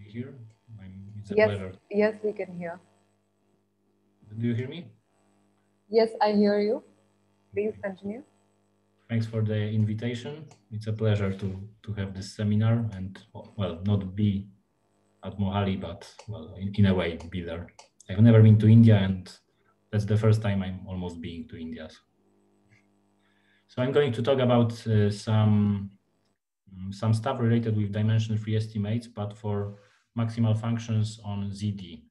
hear? It's a Yes, pleasure. yes, we can hear. Do you hear me? Yes, I hear you. Please Okay. continue. Thanks for the invitation. It's a pleasure to have this seminar and, well, not be at Mohali, but, well, in a way, be there. I've never been to India, and that's the first time I'm almost being to India. So I'm going to talk about some stuff related with dimension-free estimates, but for maximal functions on ZD.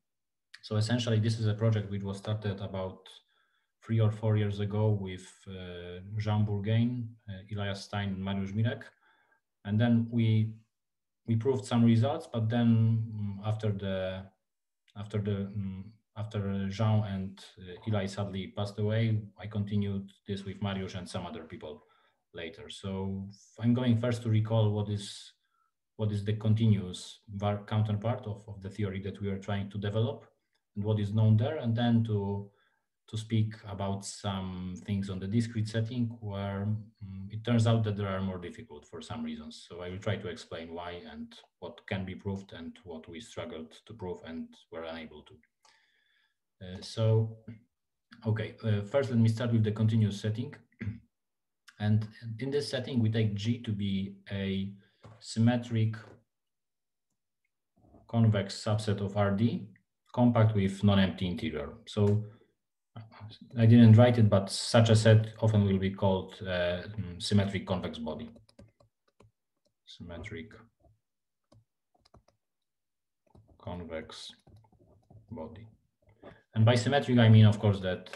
So essentially, this is a project which was started about 3 or 4 years ago with Jean Bourgain, Stein, and Mirek. And then we proved some results, but then after Jean and Eli sadly passed away, I continued this with Mariusz and some other people later. So I'm going first to recall what is the continuous counterpart of the theory that we are trying to develop and what is known there, and then to speak about some things on the discrete setting where it turns out that there are more difficult for some reasons. So I will try to explain why and what can be proved and what we struggled to prove and were unable to. First let me start with the continuous setting. And in this setting, we take G to be a symmetric convex subset of RD, compact with non-empty interior. So I didn't write it, but such a set often will be called symmetric convex body. Symmetric convex body. And by symmetric, I mean, of course, that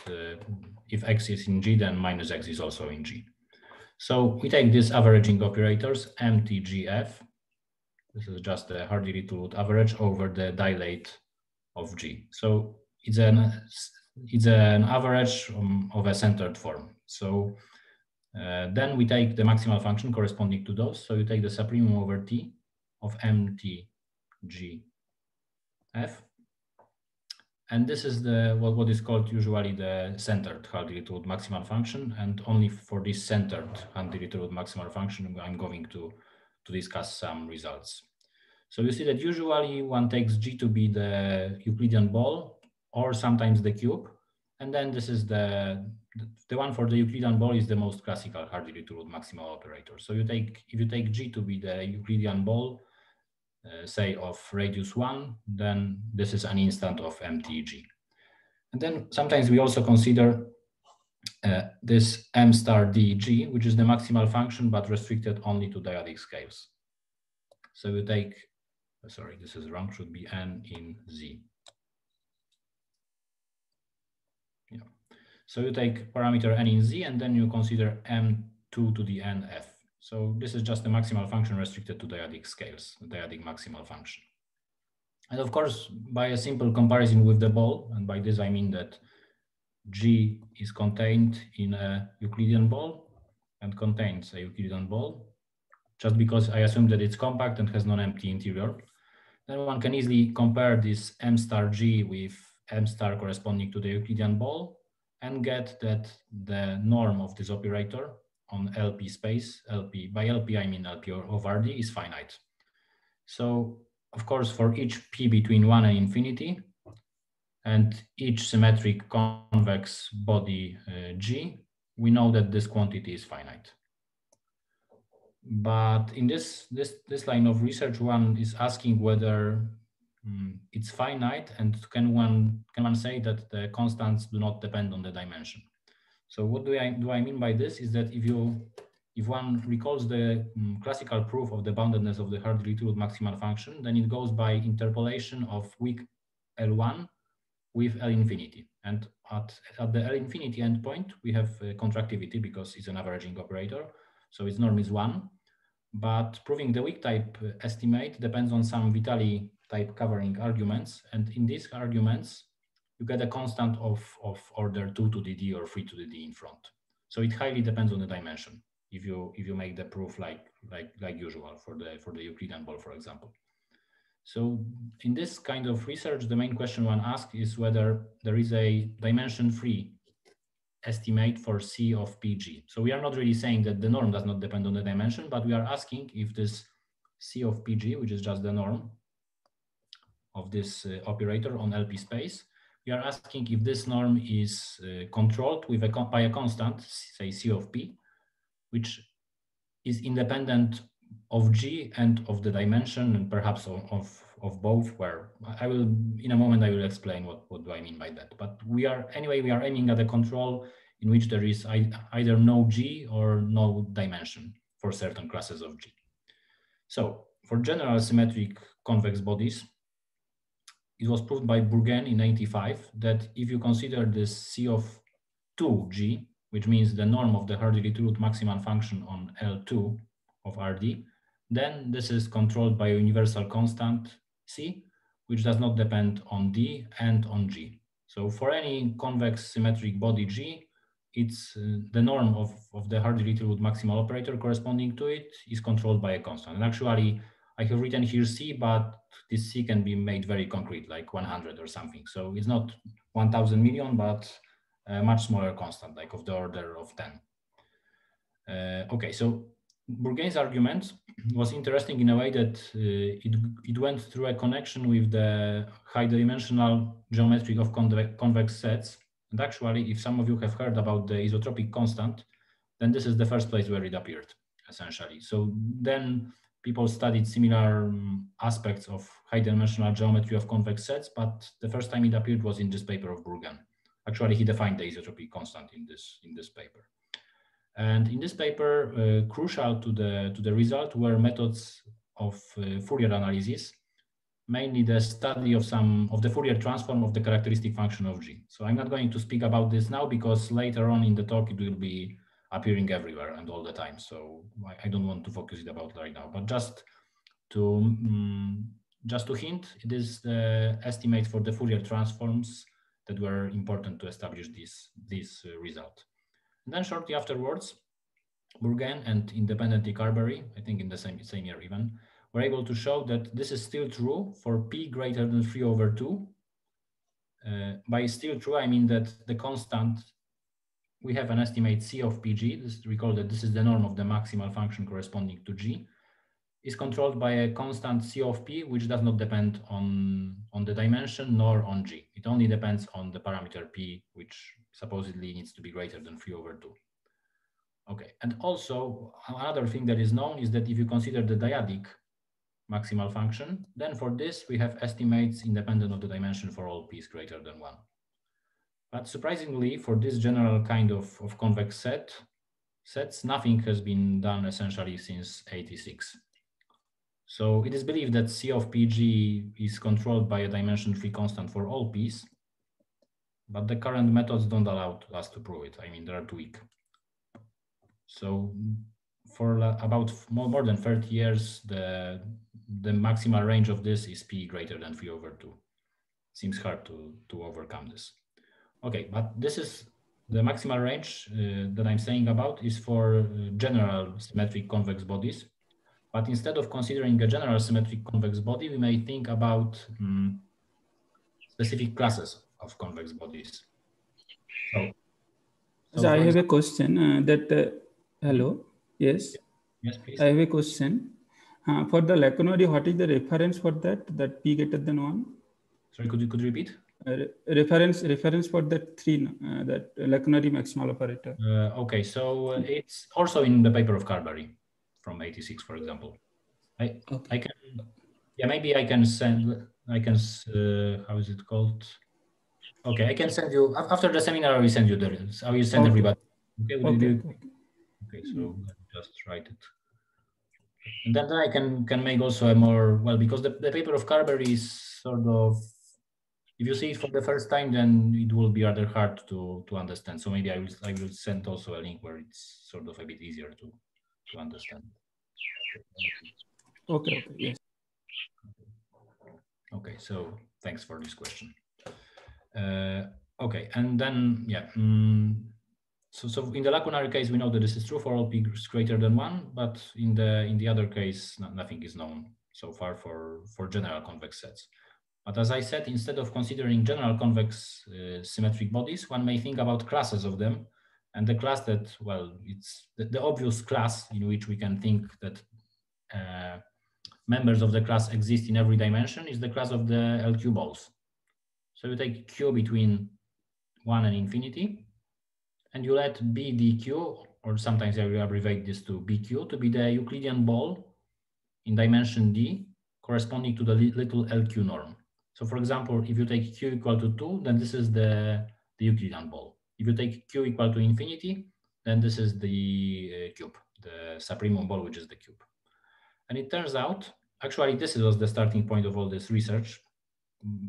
if X is in G, then minus X is also in G. So we take these averaging operators, MTGF. This is just the Hardy-Littlewood average over the dilate of G. So it's an average of a centered form. So then we take the maximal function corresponding to those. So you take the supremum over T of MTGF. And this is the what is called usually the centered Hardy-Littlewood maximal function. And only for this centered Hardy-Littlewood maximal function, I'm going to discuss some results. So you see that usually one takes G to be the Euclidean ball or sometimes the cube. And then this is the one for the Euclidean ball is the most classical Hardy-Littlewood maximal operator. So if you take G to be the Euclidean ball, say of radius 1, then this is an instant of MTG. And then sometimes we also consider this M star DG, which is the maximal function, but restricted only to dyadic scales. So you take, sorry, this is wrong, should be N in Z. Yeah. So you take parameter N in Z, and then you consider M2 to the NF. So this is just the maximal function restricted to dyadic scales, the dyadic maximal function. And of course, by a simple comparison with the ball, and by this I mean that G is contained in a Euclidean ball and contains a Euclidean ball, just because I assume that it's compact and has non-empty interior. Then one can easily compare this M star G with M star corresponding to the Euclidean ball and get that the norm of this operator on LP space, LP, by LP I mean LP of RD, is finite. So of course, for each P between 1 and infinity, and each symmetric convex body G, we know that this quantity is finite. But in this line of research, one is asking whether it's finite, and can one say that the constants do not depend on the dimension. So what do I mean by this is that if one recalls the classical proof of the boundedness of the Hardy-Littlewood maximal function, then it goes by interpolation of weak L1 with L infinity. And at the L infinity endpoint, we have contractivity because it's an averaging operator. So its norm is 1. But proving the weak type estimate depends on some Vitali type covering arguments. And in these arguments, you get a constant of order 2 to the D or 3 to the D in front. So it highly depends on the dimension if you make the proof like usual for the Euclidean ball, for example. So in this kind of research, the main question one asks is whether there is a dimension-free estimate for C of PG. So we are not really saying that the norm does not depend on the dimension, but we are asking if this C of PG, which is just the norm, of this operator on LP space, we are asking if this norm is controlled with by a constant, say C of P, which is independent of G and of the dimension, and perhaps of both, where I will, in a moment, I will explain what do I mean by that. But we are aiming at a control in which there is either no G or no dimension for certain classes of G. So for general symmetric convex bodies, it was proved by Bourgain in 1985 that if you consider this C of 2G, which means the norm of the Hardy-Littlewood maximal function on L2 of RD, then this is controlled by a universal constant C, which does not depend on D and on G. So for any convex symmetric body G, it's the norm of the Hardy-Littlewood maximal operator corresponding to it is controlled by a constant. And actually, I have written here C, but this C can be made very concrete, like 100 or something. So it's not 1,000 million, but a much smaller constant, like of the order of 10. Okay, so Bourgain's argument was interesting in a way that it went through a connection with the high-dimensional geometry of convex sets. And actually, if some of you have heard about the isotropic constant, then this is the first place where it appeared, essentially. So then people studied similar aspects of high-dimensional geometry of convex sets, but the first time it appeared was in this paper of Bourgain. Actually, he defined the isotropic constant in this paper. And in this paper, crucial to the result were methods of Fourier analysis, mainly the study of some of the Fourier transform of the characteristic function of G. So I'm not going to speak about this now because later on in the talk it will be appearing everywhere and all the time. So I don't want to focus it about right now, but just to hint, it is the estimate for the Fourier transforms that were important to establish this result. And then shortly afterwards, Bourgain and independently Carberry, I think in the same year even, were able to show that this is still true for P greater than 3/2. By still true, I mean that the constant, we have an estimate C of PG, recall that this is the norm of the maximal function corresponding to G, is controlled by a constant C of P, which does not depend on the dimension nor on G. It only depends on the parameter P, which supposedly needs to be greater than 3/2. Okay, and also another thing that is known is that if you consider the dyadic maximal function, then for this we have estimates independent of the dimension for all P's greater than 1. But surprisingly, for this general kind of convex sets, nothing has been done essentially since 1986. So it is believed that C of PG is controlled by a dimension 3 constant for all P's, but the current methods don't allow us to prove it. I mean, they are too weak. So for about more than 30 years, the maximal range of this is P greater than 3/2. Seems hard to overcome this. Okay, but this is the maximal range that I'm saying about is for general symmetric convex bodies. But instead of considering a general symmetric convex body, we may think about specific classes of convex bodies. So I have a question hello, yes? Yes, please. I have a question. For the Lacunari, what is the reference for that P greater than 1? Sorry, could you repeat? Reference for that 3, that Lacunari maximal operator. Okay, so it's also in the paper of Carberry from 1986, for example. I can, yeah, maybe I can send, how is it called? Okay, I can send you, after the seminar, I will send you I will send everybody. Okay, okay, so let me just write it. And then I can make also a more, well, because the paper of Carberry is sort of, if you see it for the first time, then it will be rather hard to understand. So maybe I will send also a link where it's sort of a bit easier to understand. Okay, yes. Okay, so thanks for this question. Okay, and then, yeah. So in the Lacunari case, we know that this is true for all P greater than 1, but in the other case, nothing is known so far for general convex sets. But as I said, instead of considering general convex symmetric bodies, one may think about classes of them. And the class that, well, it's the obvious class in which we can think that members of the class exist in every dimension is the class of the LQ balls. So you take Q between 1 and infinity, and you let BDQ, or sometimes I will abbreviate this to BQ, to be the Euclidean ball in dimension D corresponding to the little LQ norm. So for example, if you take Q equal to 2, then this is the Euclidean ball. If you take Q equal to infinity, then this is the cube, the supremum ball, which is the cube. And it turns out, actually, this was the starting point of all this research,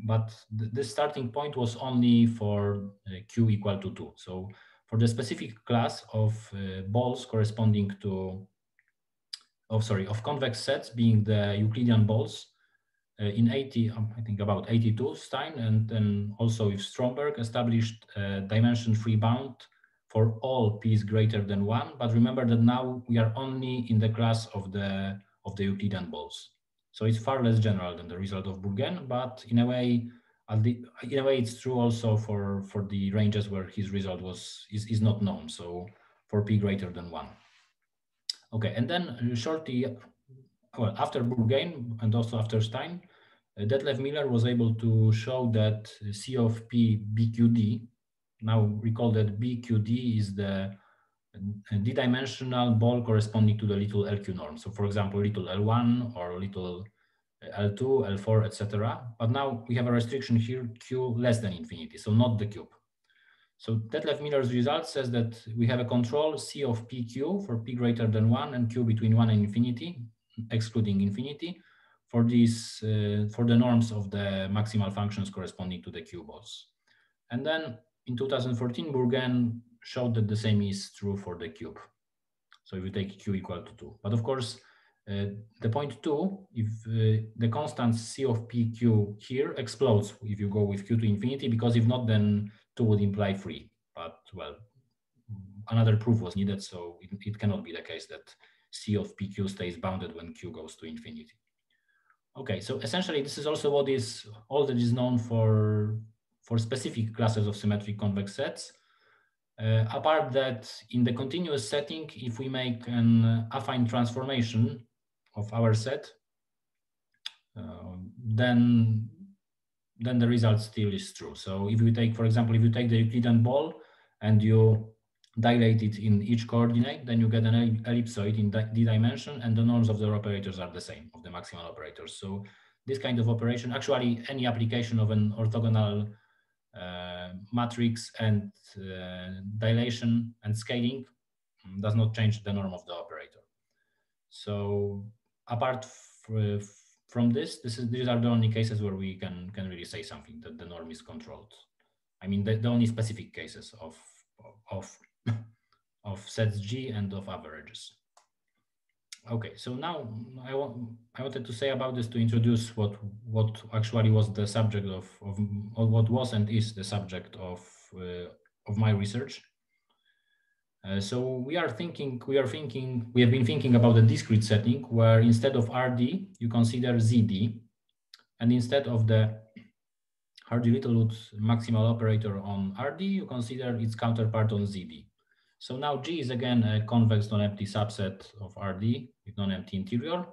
but this starting point was only for Q equal to 2. So for the specific class of balls corresponding to, of convex sets being the Euclidean balls, in I think about 82, Stein and then also with Stromberg established a dimension-free bound for all p's greater than 1. But remember that now we are only in the class of the Euclidean balls. So it's far less general than the result of Bourgain, but in a way it's true also for the ranges where his result is not known. So for p greater than 1. Okay, and then shortly, well, after Bourgain and also after Stein, Detlef Miller was able to show that C of P BQD, now recall that BQD is the d-dimensional ball corresponding to the little LQ norm. So for example, little L1 or little L2, L4, etc. But now we have a restriction here, Q less than infinity, so not the cube. So Detlef Miller's result says that we have a control C of PQ for P greater than 1 and Q between 1 and infinity, excluding infinity, for these for the norms of the maximal functions corresponding to the Q balls. And then in 2014, Bourgain showed that the same is true for the cube. So if you take Q equal to 2. But of course, the point 2, if the constant C of PQ here explodes if you go with Q to infinity, because if not, then 2 would imply 3. But well, another proof was needed, so it cannot be the case that C of PQ stays bounded when Q goes to infinity. Okay, so essentially this is also what is all that is known for specific classes of symmetric convex sets. Apart that in the continuous setting, if we make an affine transformation of our set, then the result still is true. So if you take, for example, if you take the Euclidean ball and you dilate it in each coordinate, then you get an ellipsoid in d dimension, and the norms of the operators are the same, of the maximal operators. So this kind of operation, actually any application of an orthogonal matrix and dilation and scaling does not change the norm of the operator. So apart from this, these are the only cases where we can really say something that the norm is controlled. I mean, the only specific cases of sets G and of averages. Okay, so now I wanted to say about this to introduce what actually was the subject of what was and is the subject of my research. So we have been thinking about a discrete setting where instead of RD you consider ZD, and instead of the Hardy-Littlewood maximal operator on RD you consider its counterpart on ZD. So now G is again a convex non-empty subset of RD with non-empty interior,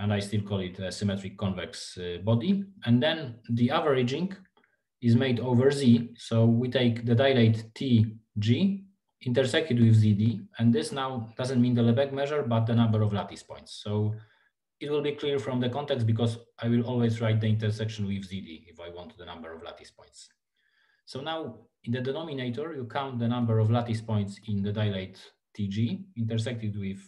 and I still call it a symmetric convex body. And then the averaging is made over Z. So we take the dilate TG intersected with ZD, and this now doesn't mean the Lebesgue measure, but the number of lattice points. So it will be clear from the context because I will always write the intersection with ZD if I want the number of lattice points. So now in the denominator, you count the number of lattice points in the dilate TG intersected with,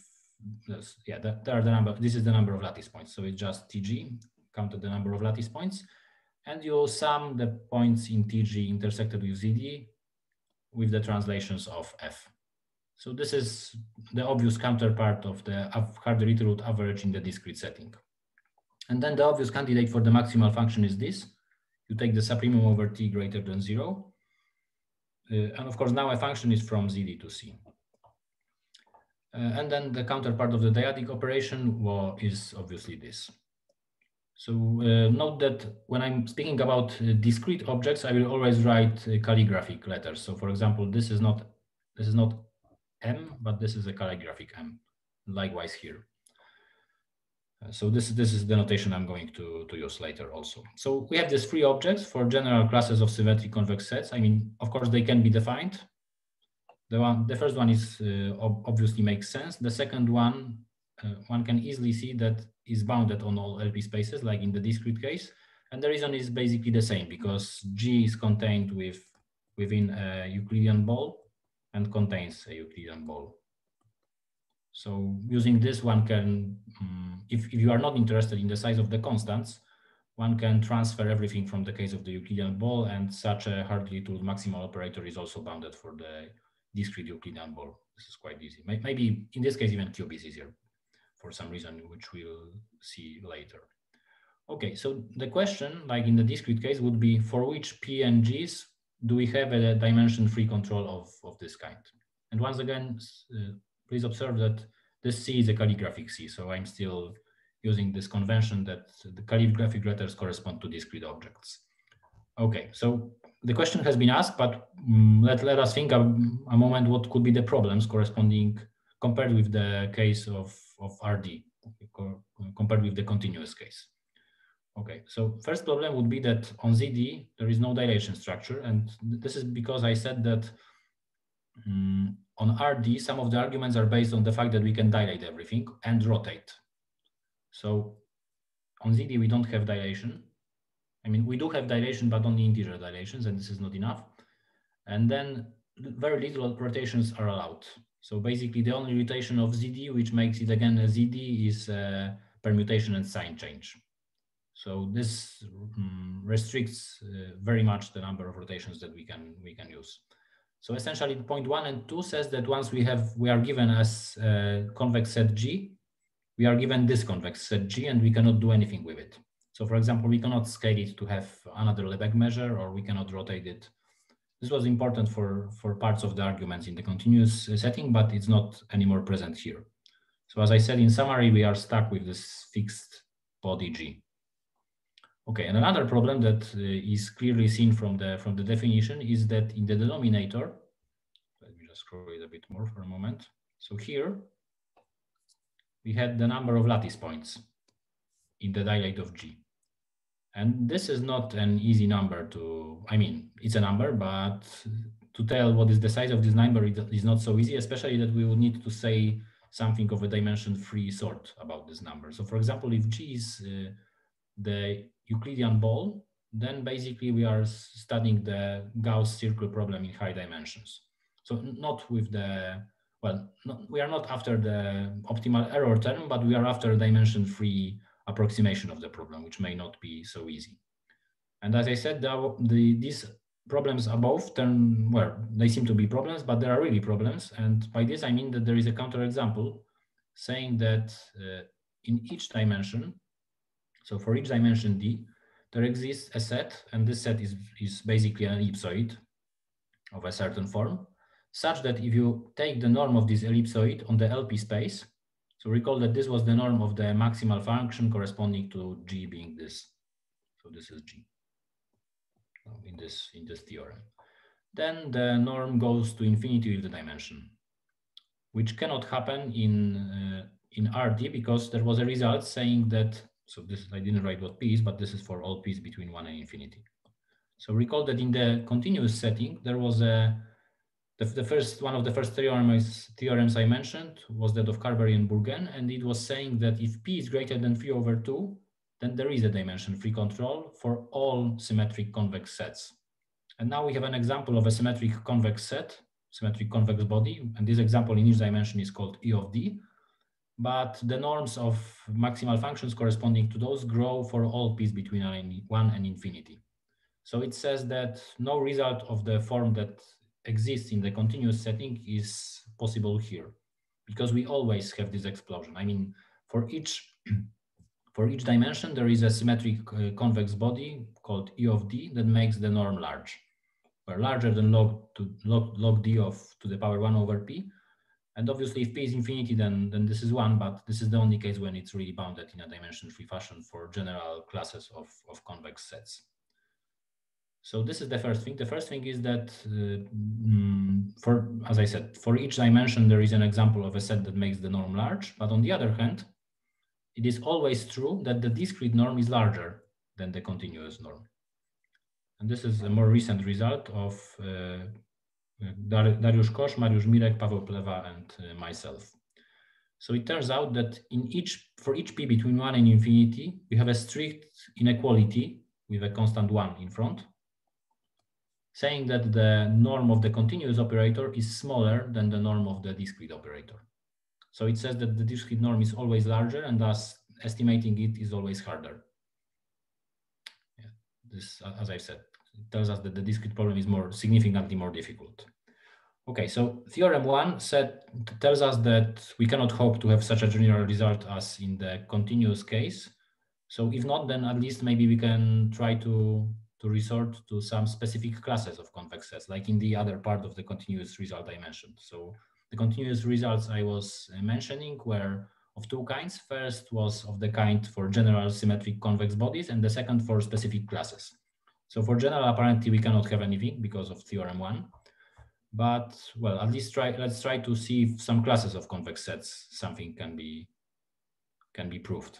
this is the number of lattice points. So it's just TG, counted the number of lattice points, and you sum the points in TG intersected with ZD with the translations of F. So this is the obvious counterpart of the Hardy-Littlewood average in the discrete setting. And then the obvious candidate for the maximal function is this. You take the supremum over T greater than 0. And of course, now a function is from ZD to C. And then the counterpart of the dyadic operation is obviously this. So note that when I'm speaking about discrete objects, I will always write calligraphic letters. So for example, this is not M, but this is a calligraphic M. Likewise here. So this is the notation I'm going to use later also. So we have these three objects for general classes of symmetric convex sets. I mean, of course, they can be defined. The first one is obviously makes sense. The second one, one can easily see that is bounded on all LP spaces, like in the discrete case. And the reason is basically the same, because G is contained within a Euclidean ball and contains a Euclidean ball. So using this, one can, if you are not interested in the size of the constants, one can transfer everything from the case of the Euclidean ball, and such a Hardy-Littlewood maximal operator is also bounded for the discrete Euclidean ball. This is quite easy. Maybe in this case, even cube is easier for some reason, which we'll see later. Okay, so the question, like in the discrete case, would be for which P and Gs do we have a dimension-free control of this kind? And once again, please observe that this C is a calligraphic C, so I'm still using this convention that the calligraphic letters correspond to discrete objects. Okay, so the question has been asked, but let us think a moment what could be the problems corresponding compared with the case of RD, compared with the continuous case. Okay, so first problem would be that on ZD, there is no dilation structure. And this is because I said that on RD, some of the arguments are based on the fact that we can dilate everything and rotate. So on ZD, we don't have dilation. I mean, we do have dilation, but only integer dilations, and this is not enough. And then very little rotations are allowed. So basically, the only rotation of ZD, which makes it again a ZD, is permutation and sign change. So this restricts very much the number of rotations that we can use. So essentially, point 1 and 2 says that once we are given as convex set G, we are given this convex set G, and we cannot do anything with it. So for example, we cannot scale it to have another Lebesgue measure, or we cannot rotate it. This was important for parts of the arguments in the continuous setting, but it's not anymore present here. So as I said, in summary, we are stuck with this fixed body G. Okay, and another problem that is clearly seen from the definition is that in the denominator, let me just scroll it a bit more for a moment. So here, we had the number of lattice points in the dilate of G. And this is not an easy number to, I mean, it's a number, but to tell what is the size of this number is not so easy, especially that we would need to say something of a dimension-free sort about this number. So for example, if G is the Euclidean ball, then basically we are studying the Gauss circle problem in high dimensions. So not with the, well, we are not after the optimal error term, but we are after a dimension-free approximation of the problem, which may not be so easy. And as I said, these problems above turn, well, they seem to be problems, but there are really problems. And by this, I mean that there is a counterexample saying that in each dimension, so for each dimension D, there exists a set, and this set is basically an ellipsoid of a certain form, such that if you take the norm of this ellipsoid on the LP space, so recall that this was the norm of the maximal function corresponding to G being this. So this is G in this theorem. Then the norm goes to infinity with the dimension, which cannot happen in RD because there was a result saying that, so this, I didn't write what P is, but this is for all P's between 1 and infinity. So recall that in the continuous setting, there was one of the first theorems I mentioned was that of Carberry and Bourgain, and it was saying that if P is greater than 3/2, then there is a dimension-free control for all symmetric convex sets. And now we have an example of a symmetric convex set, symmetric convex body, and this example in each dimension is called E of D. But the norms of maximal functions corresponding to those grow for all P's between 1 and infinity. So it says that no result of the form that exists in the continuous setting is possible here, because we always have this explosion. I mean, for each dimension, there is a symmetric convex body called E of D that makes the norm large, or larger than log D to the power 1/P. And obviously, if P is infinity, then this is 1, but this is the only case when it's really bounded in a dimension-free fashion for general classes of convex sets. So this is the first thing. The first thing is that, as I said, for each dimension, there is an example of a set that makes the norm large. But on the other hand, it is always true that the discrete norm is larger than the continuous norm. And this is a more recent result of Dariusz Kosz, Mariusz Mirek, Paweł Plewa, and myself. So it turns out that for each p between 1 and infinity, we have a strict inequality with a constant 1 in front, saying that the norm of the continuous operator is smaller than the norm of the discrete operator. So it says that the discrete norm is always larger, and thus estimating it is always harder. Yeah, this, as I said, it tells us that the discrete problem is significantly more difficult. Okay, so theorem 1 tells us that we cannot hope to have such a general result as in the continuous case. So if not, then at least maybe we can try to resort to some specific classes of convex sets, like in the other part of the continuous result I mentioned. So the continuous results I was mentioning were of two kinds. First was of the kind for general symmetric convex bodies, and the second for specific classes. So for general, apparently we cannot have anything because of theorem 1. But well, at least let's try to see if some classes of convex sets something can be proved.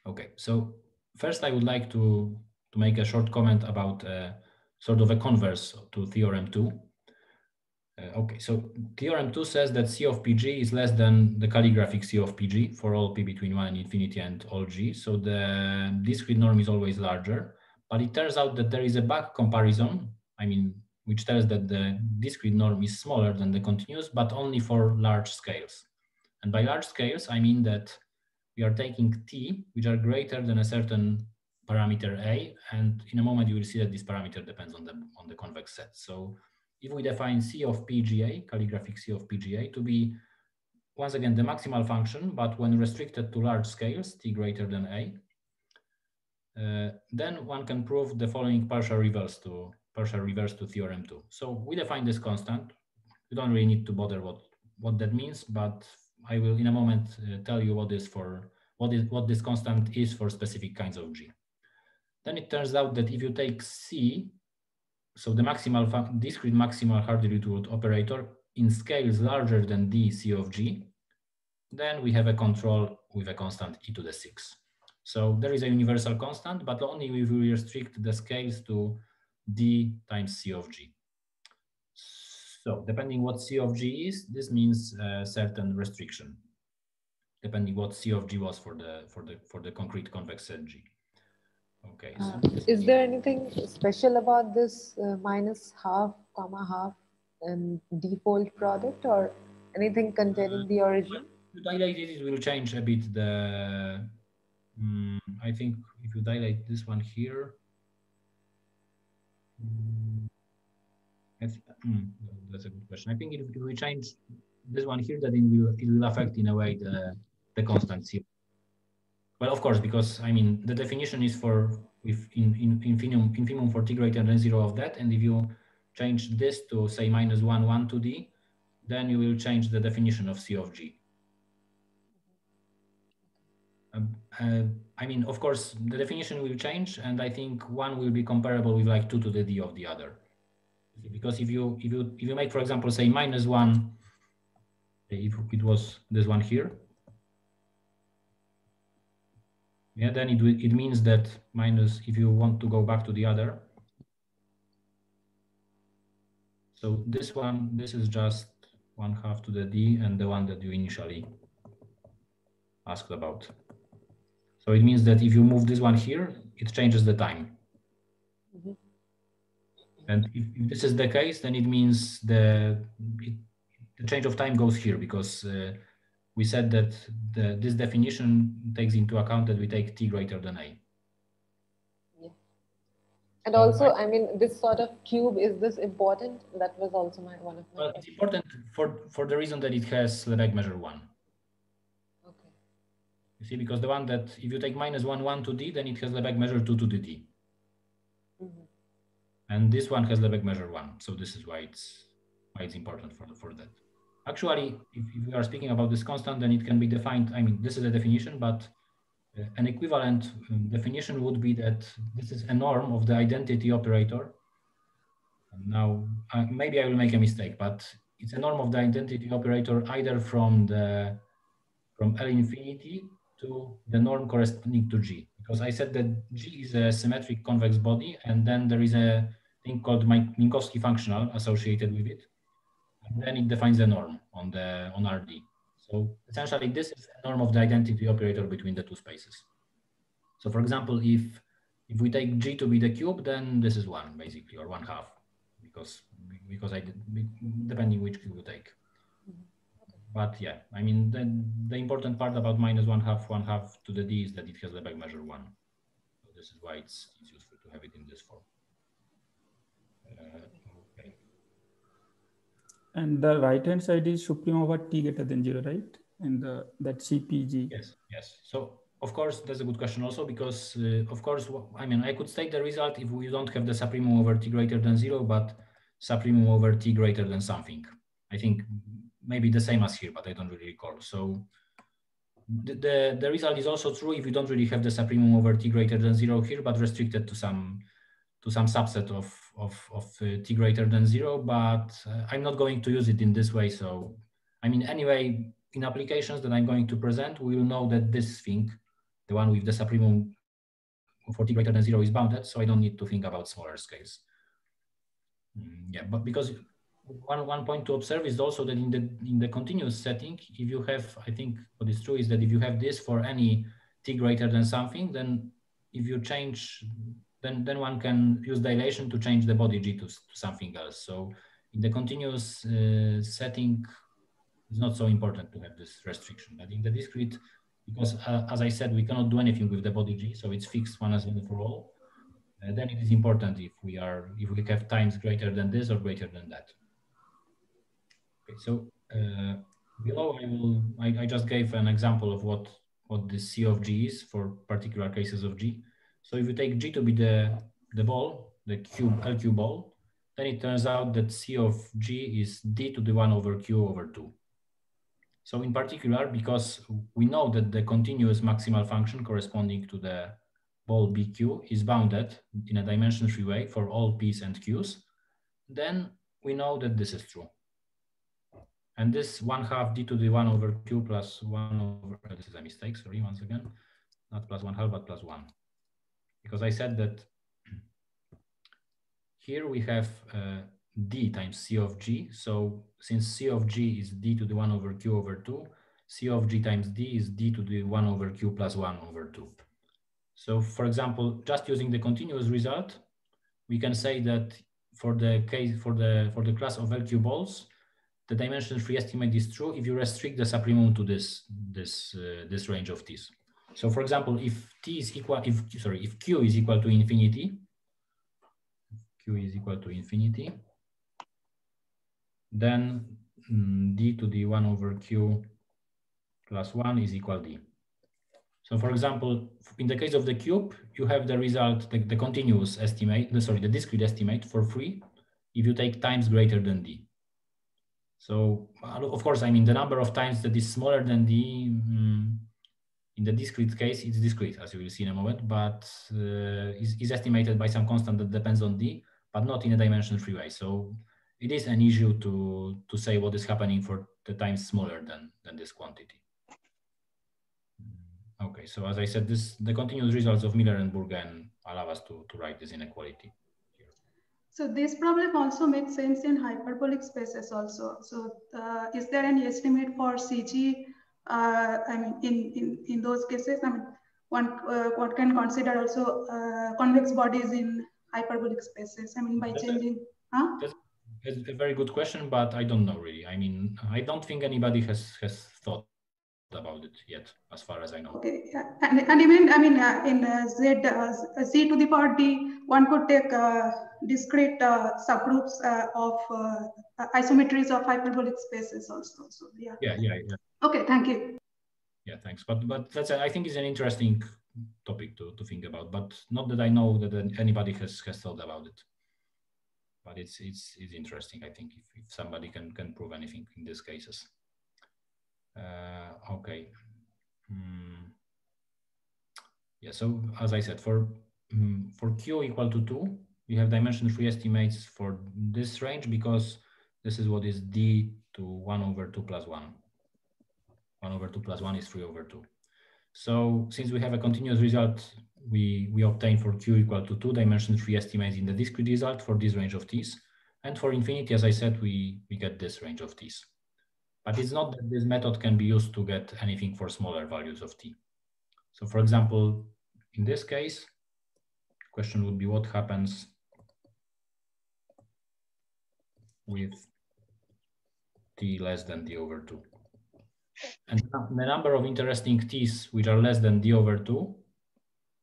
Okay, so first I would like to make a short comment about sort of a converse to theorem 2. Okay, so theorem 2 says that C of PG is less than the calligraphic C of PG for all p between 1 and infinity and all g. So the discrete norm is always larger, but it turns out that there is a back comparison, which tells that the discrete norm is smaller than the continuous, but only for large scales. And by large scales, I mean that we are taking t, which are greater than a certain parameter a, and in a moment you will see that this parameter depends on the convex set. So if we define C of PGA, calligraphic C of PGA, to be, once again, the maximal function, but when restricted to large scales, t greater than a, then one can prove the following partial reverse to theorem 2. So we define this constant. You don't really need to bother what that means, but I will in a moment tell you what this constant is for specific kinds of G. Then it turns out that if you take C, so the discrete maximal Hardy-Littlewood operator in scales larger than d C of G, then we have a control with a constant e to the 6. So there is a universal constant, but only if we restrict the scales to d times C of G. So depending what C of G is, this means a certain restriction, depending what C of G was for the concrete convex set G. Okay. So is there anything special about this minus half, comma half, and default product, or anything containing the origin? If you dilate it will change a bit the. I think if you dilate this one here, that's a good question. I think if we change this one here, then it will affect in a way the constant C. Well, of course, because the definition is for infimum for t greater than 0 of that, and if you change this to say minus 1, 1 to d, then you will change the definition of C of G. Of course, the definition will change, and I think one will be comparable with like 2 to the d of the other. Because if you make, for example, say minus 1, if it was this one here, yeah, then it means that minus, if you want to go back to the other. So this is just 1/2 to the d, and the one that you initially asked about. So it means that if you move this one here, it changes the time. Mm-hmm. And if this is the case, then it means the change of time goes here, because we said that this definition takes into account that we take t greater than a. Yeah. And so also, this sort of cube, is this important? That was also one of my Well, it's important for the reason that it has Lebesgue measure 1. Okay. You see, because the one that, if you take minus 1, 1 to d, then it has Lebesgue measure 2 to the d. Mm-hmm. And this one has Lebesgue measure 1. So this is why it's important for that. Actually, if we are speaking about this constant, then it can be defined. This is a definition, but an equivalent definition would be that this is a norm of the identity operator. And now, maybe I will make a mistake, but it's a norm of the identity operator either from L infinity to the norm corresponding to G, because I said that G is a symmetric convex body, and then there is a thing called Minkowski functional associated with it, and then it defines a norm on RD. So essentially, this is a norm of the identity operator between the two spaces. So for example, if we take G to be the cube, then this is 1 basically, or 1/2, because depending which cube you take. But yeah, I mean, the important part about -1/2 to the D is that it has the back measure 1. So this is why it's useful to have it in this form. Okay. And the right-hand side is supreme over t greater than 0, right? And that CPG. Yes, yes. So of course, that's a good question also, because of course, I mean, I could state the result if we don't have the supremum over t greater than 0, but supremum over t greater than something. I think maybe the same as here, but I don't really recall. So the result is also true if you don't really have the supremum over t greater than 0 here, but restricted to some subset of t greater than 0. But I'm not going to use it in this way. So I mean, anyway, in applications that I'm going to present, we will know that this thing, the one with the supremum for t greater than 0, is bounded. So I don't need to think about smaller scales. Yeah, but because one point to observe is also that in the continuous setting, if you have, I think what is true is that if you have this for any t greater than something, then if you change, then one can use dilation to change the body G to something else. So in the continuous setting, it's not so important to have this restriction. But in the discrete, because as I said, we cannot do anything with the body G, so it's fixed one as and for all. Then it is important if we have times greater than this or greater than that. Okay, so below I just gave an example of what the C of G is for particular cases of G. So if you take G to be the ball, the LQ ball, then it turns out that C of G is D to the 1 over Q over 2. So in particular, because we know that the continuous maximal function corresponding to the ball BQ is bounded in a dimension-free way for all P's and Q's, then we know that this is true. And this 1/2 d to the 1 over q plus 1 over, this is a mistake, sorry, once again, not plus 1/2, but plus 1. Because I said that here we have d times c of g. So since c of g is d to the 1 over q over 2, c of g times d is d to the 1 over q plus 1 over 2. So for example, just using the continuous result, we can say that for the case, for the class of LQ balls, the dimension-free estimate is true if you restrict the supremum to this range of t's. So for example, if t is equal, if q is equal to infinity, then d to the 1 over q plus 1 is equal d. So for example, in the case of the cube, you have the result, the continuous estimate, the discrete estimate for free if you take times greater than d. So of course, I mean, the number of times that is smaller than d, in the discrete case, it's discrete, as you will see in a moment, but is estimated by some constant that depends on d, but not in a dimension-free way. So it is an issue to say what is happening for the times smaller than this quantity. Okay, so as I said, the continuous results of Miller and Bourgain allow us to write this inequality. So this problem also makes sense in hyperbolic spaces also. So is there any estimate for CG? I mean, in those cases, I mean, one can consider also convex bodies in hyperbolic spaces. I mean, by changing. That's a very good question, but I don't know really. I mean, I don't think anybody has thought about it yet, as far as I know. Okay, yeah. And even, I mean, in Z to the power D, one could take discrete subgroups of isometries of hyperbolic spaces also. So yeah. Yeah. Okay, thank you. Yeah, thanks. But that's I think is an interesting topic to think about, but not that I know that anybody has thought about it. But it's interesting, I think, if somebody can prove anything in these cases. Okay. Yeah, so as I said, for q equal to 2, we have dimension-free estimates for this range because this is what is d to 1 over 2 plus 1. 1 over 2 plus 1 is 3 over 2. So since we have a continuous result, we obtain for Q equal to 2 free estimates in the discrete result for this range of t's. And for infinity, as I said, we get this range of t's. But it's not that this method can be used to get anything for smaller values of t. So for example, in this case, the question would be what happens with t less than d over 2. And the number of interesting t's which are less than d over 2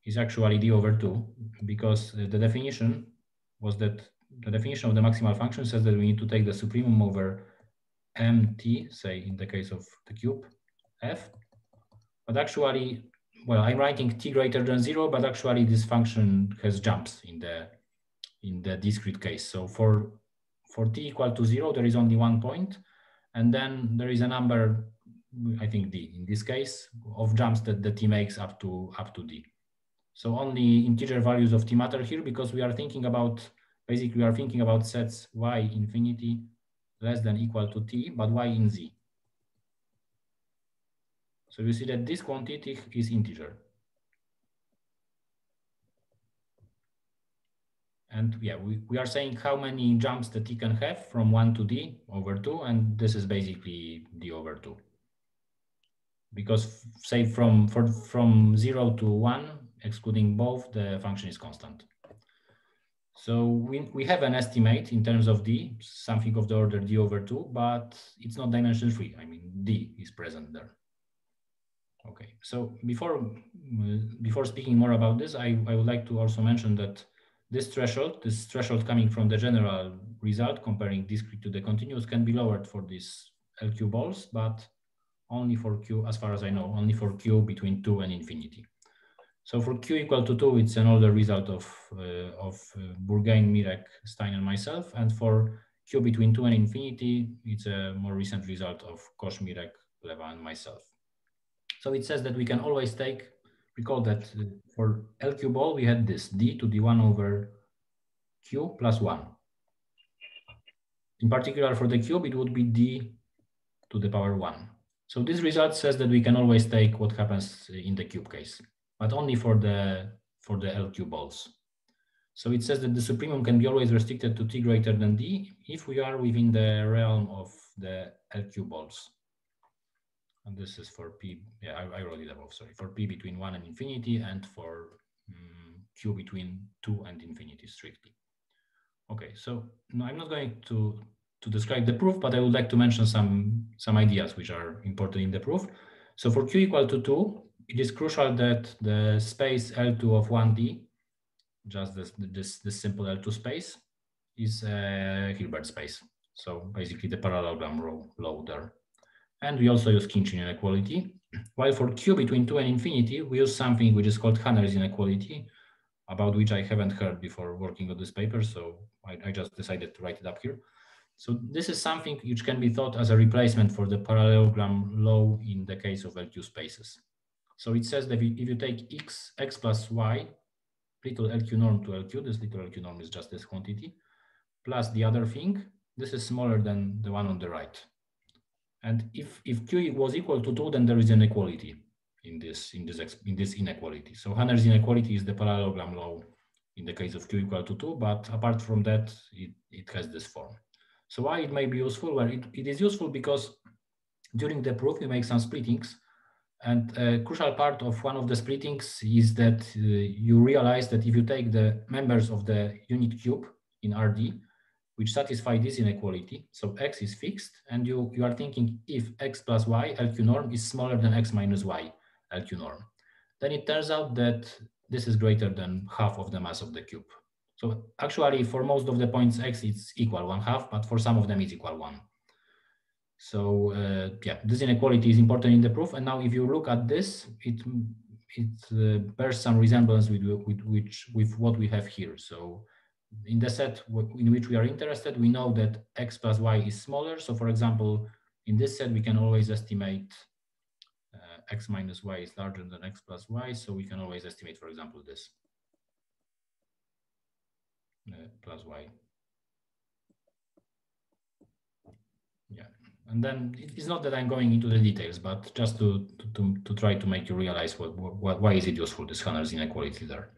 is actually d over 2, because the definition was that the definition of the maximal function says that we need to take the supremum over mt, say in the case of the cube f. But actually, well, I'm writing t greater than 0, but actually this function has jumps in the discrete case. So for t equal to 0, there is only 1 point, and then there is a number, I think d in this case, of jumps that the t makes up to d. So only integer values of t matter here, because we are thinking about, basically we are thinking about sets y infinity less than equal to t, but y in z. So you see that this quantity is integer. And yeah, we are saying how many jumps the t can have from 1 to d over 2, and this is basically d over 2. Because say from 0 to 1, excluding both, the function is constant. So we have an estimate in terms of d, something of the order d over 2, but it's not dimension free. I mean, d is present there. Okay, so before speaking more about this, I would like to also mention that this threshold coming from the general result comparing discrete to the continuous can be lowered for these LQ balls, but only for Q, as far as I know, only for Q between 2 and infinity. So for Q equal to 2, it's an older result of Bourgain, Mirek, Stein, and myself. And for Q between 2 and infinity, it's a more recent result of Kosz, Mirek, Plewa, and myself. So it says that we can always take, recall that for LQ ball, we had this d to the 1 over Q plus 1. In particular, for the cube, it would be d to the power 1. So this result says that we can always take what happens in the cube case, but only for the LQ balls. So it says that the supremum can be always restricted to t greater than d if we are within the realm of the LQ balls. And this is for p, yeah, I wrote it above, sorry, for p between 1 and infinity, and for q between 2 and infinity strictly. Okay, so no, I'm not going to describe the proof, but I would like to mention some ideas which are important in the proof. So for q equal to 2, it is crucial that the space L2 of 1D, just this simple L2 space, is a Hilbert space. So basically the parallelogram row there. And we also use Khinchin inequality. While for q between 2 and infinity, we use something which is called Hanner's inequality, about which I haven't heard before working on this paper, so I just decided to write it up here. So this is something which can be thought as a replacement for the parallelogram law in the case of LQ spaces. So it says that if you take x plus y, little LQ norm to LQ, this little LQ norm is just this quantity, plus the other thing, this is smaller than the one on the right. And if q was equal to 2, then there is an equality in this inequality. So Hanner's inequality is the parallelogram law in the case of q equal to 2, but apart from that, it has this form. So why it may be useful? Well, it is useful because during the proof we make some splittings, and a crucial part of one of the splittings is that you realize that if you take the members of the unit cube in RD, which satisfy this inequality, so x is fixed, and you are thinking if x plus y LQ norm is smaller than x minus y LQ norm, then it turns out that this is greater than half of the mass of the cube. So actually for most of the points x is equal 1/2, but for some of them it's equal 1. So yeah, this inequality is important in the proof. And now if you look at this, it bears some resemblance with what we have here. So in the set in which we are interested, we know that x plus y is smaller. So for example, in this set, we can always estimate x minus y is larger than x plus y. So we can always estimate, for example, this plus y. Yeah, And then it's not that I'm going into the details, but just to try to make you realize why is it useful, this Hanner's inequality there.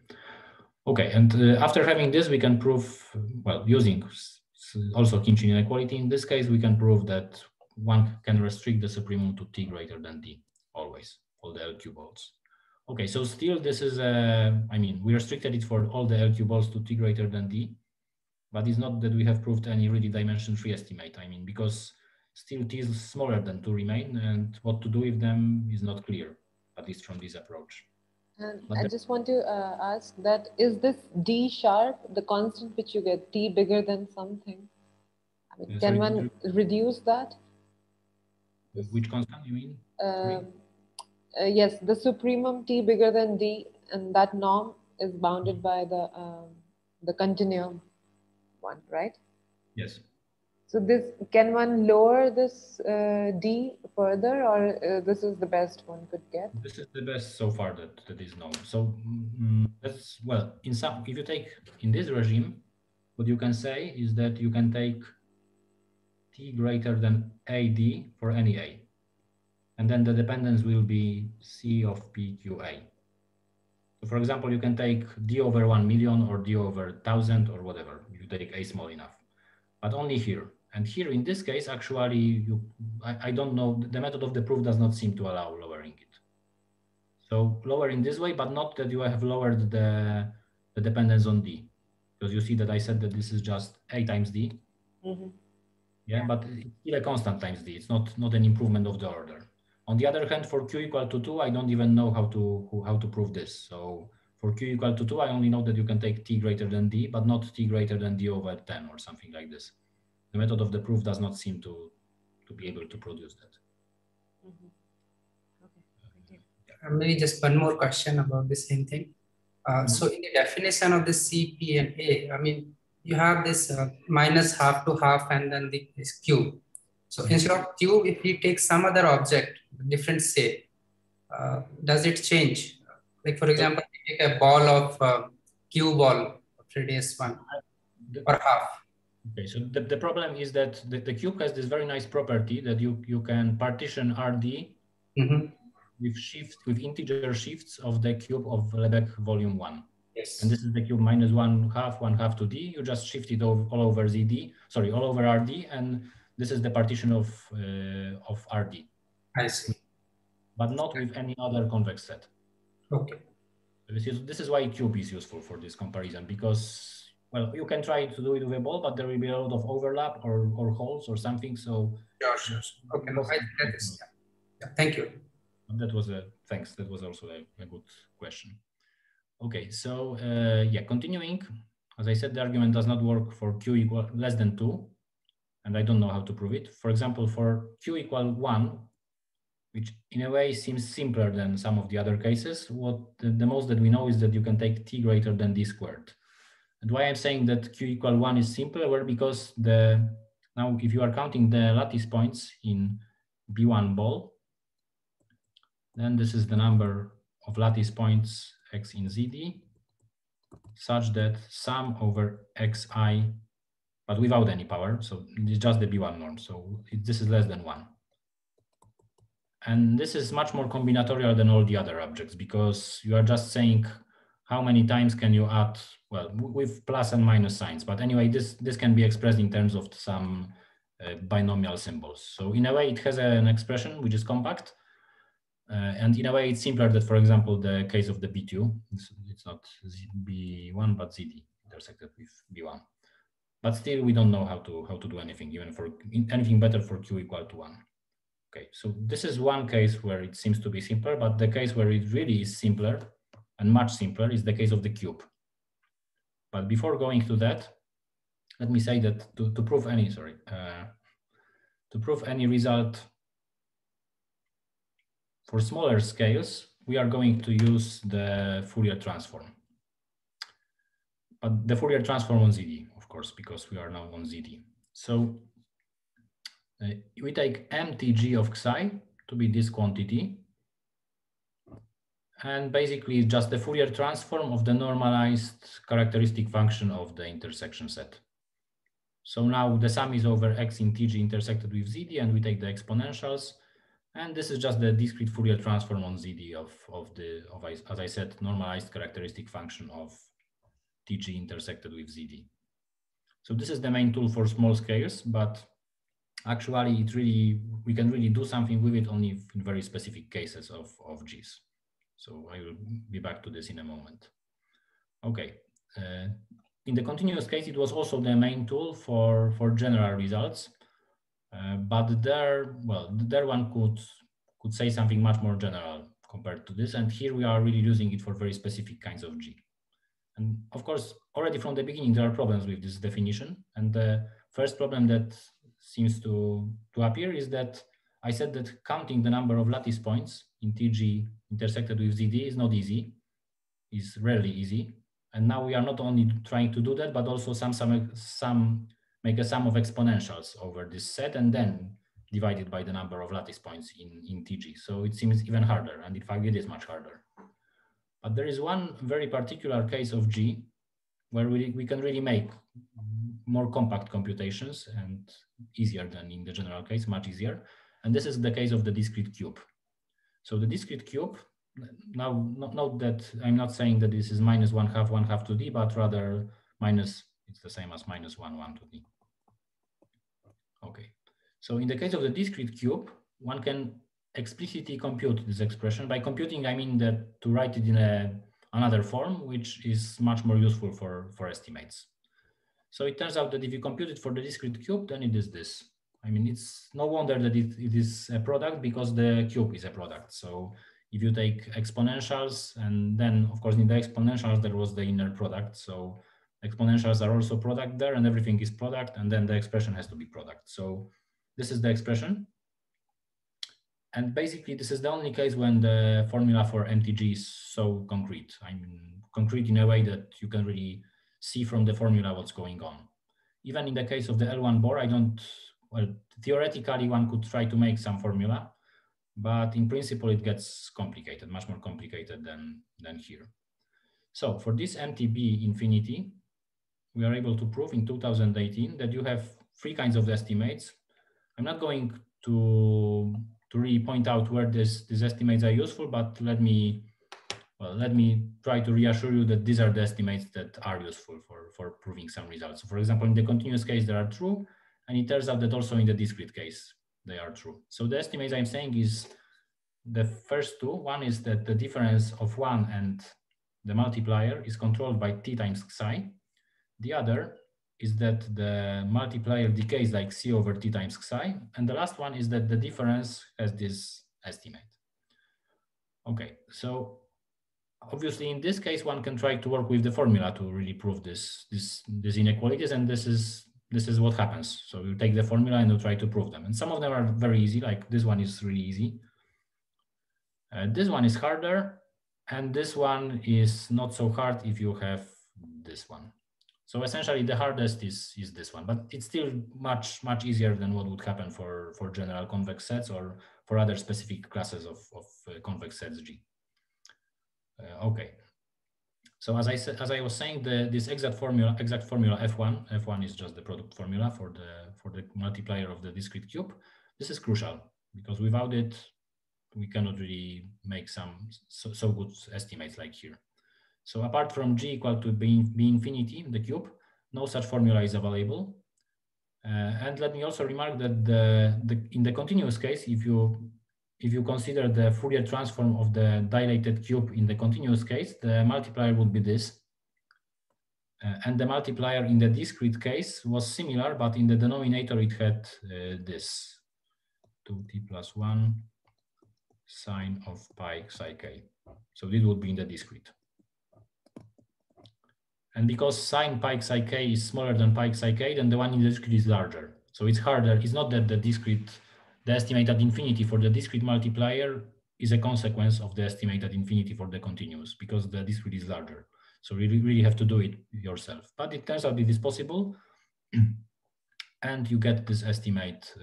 Okay, and after having this, we can prove, well, using also Khinchin inequality, in this case, we can prove that one can restrict the supremum to t greater than d, always, all the LQ balls. Okay, so still this is, I mean, we restricted it for all the LQ balls to t greater than d, but it's not that we have proved any really dimension 3 estimate. I mean, because still t is smaller than 2 remain, and what to do with them is not clear, at least from this approach. And I just want to ask that, is this d sharp, the constant which you get, t bigger than something? I mean, can one reduce that? Which constant you mean? Yes, the supremum t bigger than d, and that norm is bounded by the continuum one, right? Yes. So this, can one lower this d further, or this is the best one could get? This is the best so far that is known. So that's, well, in some, if you take in this regime, what you can say is that you can take t greater than ad for any a, and then the dependence will be c of pqa. So for example, you can take d over 1 million or d over 1,000 or whatever, you take a small enough, but only here. And here in this case, actually, I don't know, the method of the proof does not seem to allow lowering it. So lower in this way, but not that you have lowered the dependence on d, because you see that I said that this is just a times d. Yeah, but it's still a constant times d. It's not an improvement of the order. On the other hand, for q equal to 2, I don't even know how to prove this. So for q equal to 2, I only know that you can take t greater than d, but not t greater than d over 10 or something like this. The method of the proof does not seem to be able to produce that. Maybe just one more question about the same thing. So in the definition of the C, P, and A, I mean, you have this minus half to half and then this cube. So instead of cube, if we take some other object, different shape, does it change? Like for example, we take a ball of cue ball of radius 1 or half. Okay, so the problem is that the cube has this very nice property that you can partition RD with integer shifts of the cube of Lebesgue volume 1. Yes. And this is the cube minus 1/2 to d. You just shift it all over ZD, sorry, all over RD, and this is the partition of RD. I see. But not with any other convex set. Okay. This is why cube is useful for this comparison, because, well, you can try to do it with a ball, but there will be a lot of overlap or holes or something. So sure. Okay, no, I think that is, yeah. Thank you. That was thanks. That was also a good question. Okay, so yeah, continuing. As I said, the argument does not work for q equal less than 2, and I don't know how to prove it. For example, for q equal 1, which in a way seems simpler than some of the other cases, what the most that we know is that you can take t greater than d squared. And why I'm saying that q equal 1 is simpler, well, because now if you are counting the lattice points in B1 ball, then this is the number of lattice points x in ZD, such that sum over xi, but without any power, so it's just the B1 norm, so this is less than 1. And this is much more combinatorial than all the other objects, because you are just saying how many times can you add, well, with plus and minus signs. But anyway, this can be expressed in terms of some binomial symbols. So in a way, it has an expression which is compact. And in a way, it's simpler that, for example, the case of the B2, it's not B1, but ZD intersected with B1. But still, we don't know how to do anything, even for anything better for q equal to 1. Okay, so this is one case where it seems to be simpler, but the case where it really is simpler and much simpler is the case of the cube. But before going to that, let me say that to prove any result for smaller scales, we are going to use the Fourier transform. But the Fourier transform on ZD, of course, because we are now on ZD. So we take mtg of xi to be this quantity. And basically just the Fourier transform of the normalized characteristic function of the intersection set. So now the sum is over x in TG intersected with ZD, and we take the exponentials. And this is just the discrete Fourier transform on ZD of as I said, normalized characteristic function of TG intersected with ZD. So this is the main tool for small scales, but actually we can really do something with it only in very specific cases of G's. So I will be back to this in a moment. Okay. In the continuous case, it was also the main tool for general results, but there one could say something much more general compared to this. And here we are really using it for very specific kinds of G. And of course, already from the beginning, there are problems with this definition. And the first problem that seems to appear is that I said that counting the number of lattice points in TG intersected with ZD is not easy, is rarely easy. And now we are not only trying to do that, but also make a sum of exponentials over this set and then divide it by the number of lattice points in TG. So it seems even harder, and in fact it is much harder. But there is one very particular case of G where we can really make more compact computations and easier than in the general case, much easier. And this is the case of the discrete cube. So the discrete cube, now note that I'm not saying that this is minus 1/2 to D, but rather it's the same as minus 1 to D. Okay, so in the case of the discrete cube, one can explicitly compute this expression. By computing, I mean that to write it in another form, which is much more useful for estimates. So it turns out that if you compute it for the discrete cube, then it is this. I mean, it's no wonder that it is a product, because the cube is a product. So if you take exponentials, and then of course in the exponentials there was the inner product. So exponentials are also product there, and everything is product, and then the expression has to be product. So this is the expression. And basically this is the only case when the formula for MTG is so concrete. I mean, concrete in a way that you can really see from the formula what's going on. Even in the case of the L1 Bohr, theoretically one could try to make some formula, but in principle it gets complicated, much more complicated than here. So for this MTB infinity, we are able to prove in 2018 that you have three kinds of estimates. I'm not going to really point out where these estimates are useful, but let me try to reassure you that these are the estimates that are useful for proving some results. So for example, in the continuous case, they are true, and it turns out that also in the discrete case, they are true. So the estimates I'm saying is the first two. One is that the difference of one and the multiplier is controlled by t times psi. The other is that the multiplier decays like c over t times psi. And the last one is that the difference has this estimate. Okay, so obviously in this case, one can try to work with the formula to really prove these inequalities, and this is what happens. So you take the formula and you try to prove them. And some of them are very easy, like this one is really easy. This one is harder, and this one is not so hard if you have this one. So essentially the hardest is this one, but it's still much easier than what would happen for general convex sets or for other specific classes of convex sets G. Okay. So as I was saying, this exact formula F1 is just the product formula for the multiplier of the discrete cube. This is crucial because without it, we cannot really make some so good estimates like here. So apart from G equal to B infinity, the cube, no such formula is available. And let me also remark that in the continuous case, if you consider the Fourier transform of the dilated cube in the continuous case, the multiplier would be this. And the multiplier in the discrete case was similar, but in the denominator it had this 2t plus 1 sine of pi psi k. So this would be in the discrete. And because sine pi psi k is smaller than pi psi k, then the one in the discrete is larger. So it's harder. It's not that the estimate at infinity for the discrete multiplier is a consequence of the estimate at infinity for the continuous, because the discrete is larger. So you really have to do it yourself. But it turns out it is possible. And you get this estimate,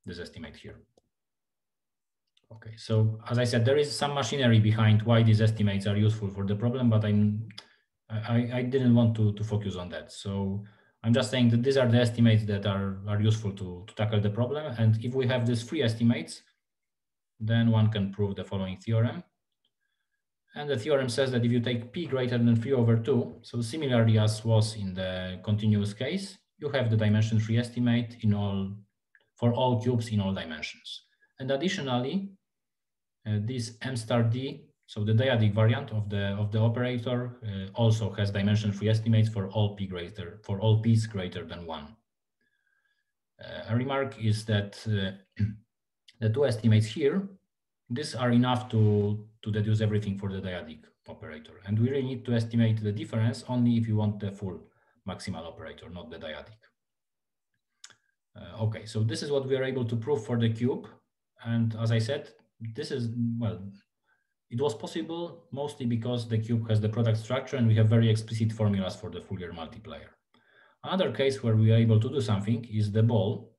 this estimate here. Okay, so as I said, there is some machinery behind why these estimates are useful for the problem, but I didn't want to focus on that. So I'm just saying that these are the estimates that are useful to tackle the problem. And if we have these three estimates, then one can prove the following theorem. And the theorem says that if you take p greater than 3/2, so similarly as was in the continuous case, you have the dimension 3 estimate for all cubes in all dimensions. And additionally, this m star d, so the dyadic variant of the operator, also has dimension 3 estimates for all p's greater than 1. A remark is that the two estimates here, these are enough to deduce everything for the dyadic operator. And we really need to estimate the difference only if you want the full maximal operator, not the dyadic. Okay, so this is what we are able to prove for the cube. And as I said, this is, well, it was possible mostly because the cube has the product structure and we have very explicit formulas for the Fourier multiplier. Another case where we are able to do something is the ball.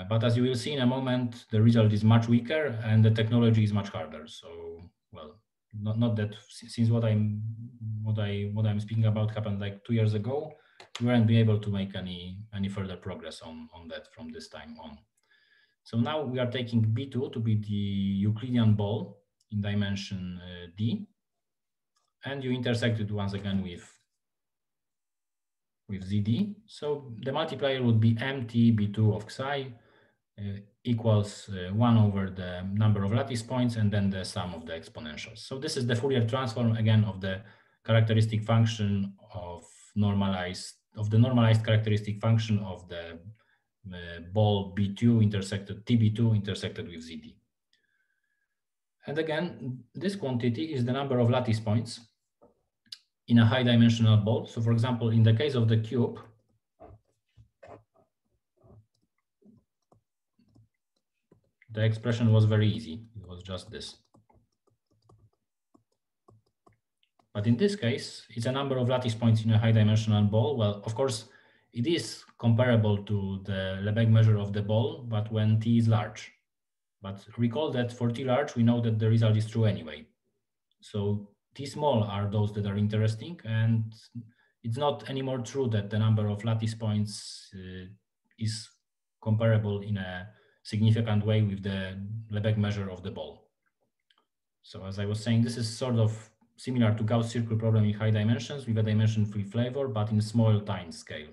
But as you will see in a moment, the result is much weaker and the technology is much harder. So, well, not that since what I'm speaking about happened like 2 years ago, we weren't be able to make any further progress on that from this time on. So now we are taking B2 to be the Euclidean ball in dimension D, and you intersect it once again with ZD. So the multiplier would be MT B2 of Xi equals 1 over the number of lattice points and then the sum of the exponentials. So this is the Fourier transform again of the characteristic function of the normalized characteristic function of the ball B2 intersected TB2 intersected with ZD. And again, this quantity is the number of lattice points in a high dimensional ball. So for example, in the case of the cube, the expression was very easy. It was just this. But in this case, it's a number of lattice points in a high dimensional ball. Well, of course, it is comparable to the Lebesgue measure of the ball, but when t is large. But recall that for t large, we know that the result is true anyway. So t small are those that are interesting, and it's not anymore true that the number of lattice points is comparable in a significant way with the Lebesgue measure of the ball. So as I was saying, this is sort of similar to Gauss circle problem in high dimensions with a dimension 3 flavor, but in small time scale.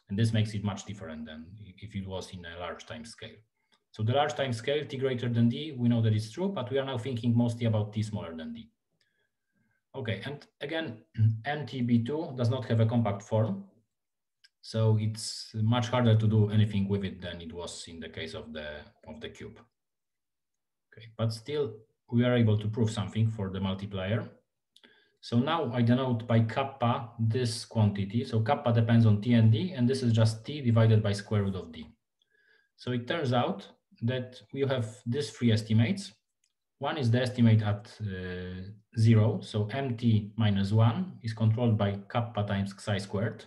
And this makes it much different than if it was in a large time scale. So the large time scale, t greater than d, we know that it's true, but we are now thinking mostly about t smaller than d. Okay, and again, MTB2 does not have a compact form. So it's much harder to do anything with it than it was in the case of the cube. Okay, but still we are able to prove something for the multiplier. So now I denote by kappa this quantity. So kappa depends on t and d, and this is just t divided by square root of d. So it turns out that we have these three estimates. One is the estimate at 0. So mt minus 1 is controlled by kappa times xi squared.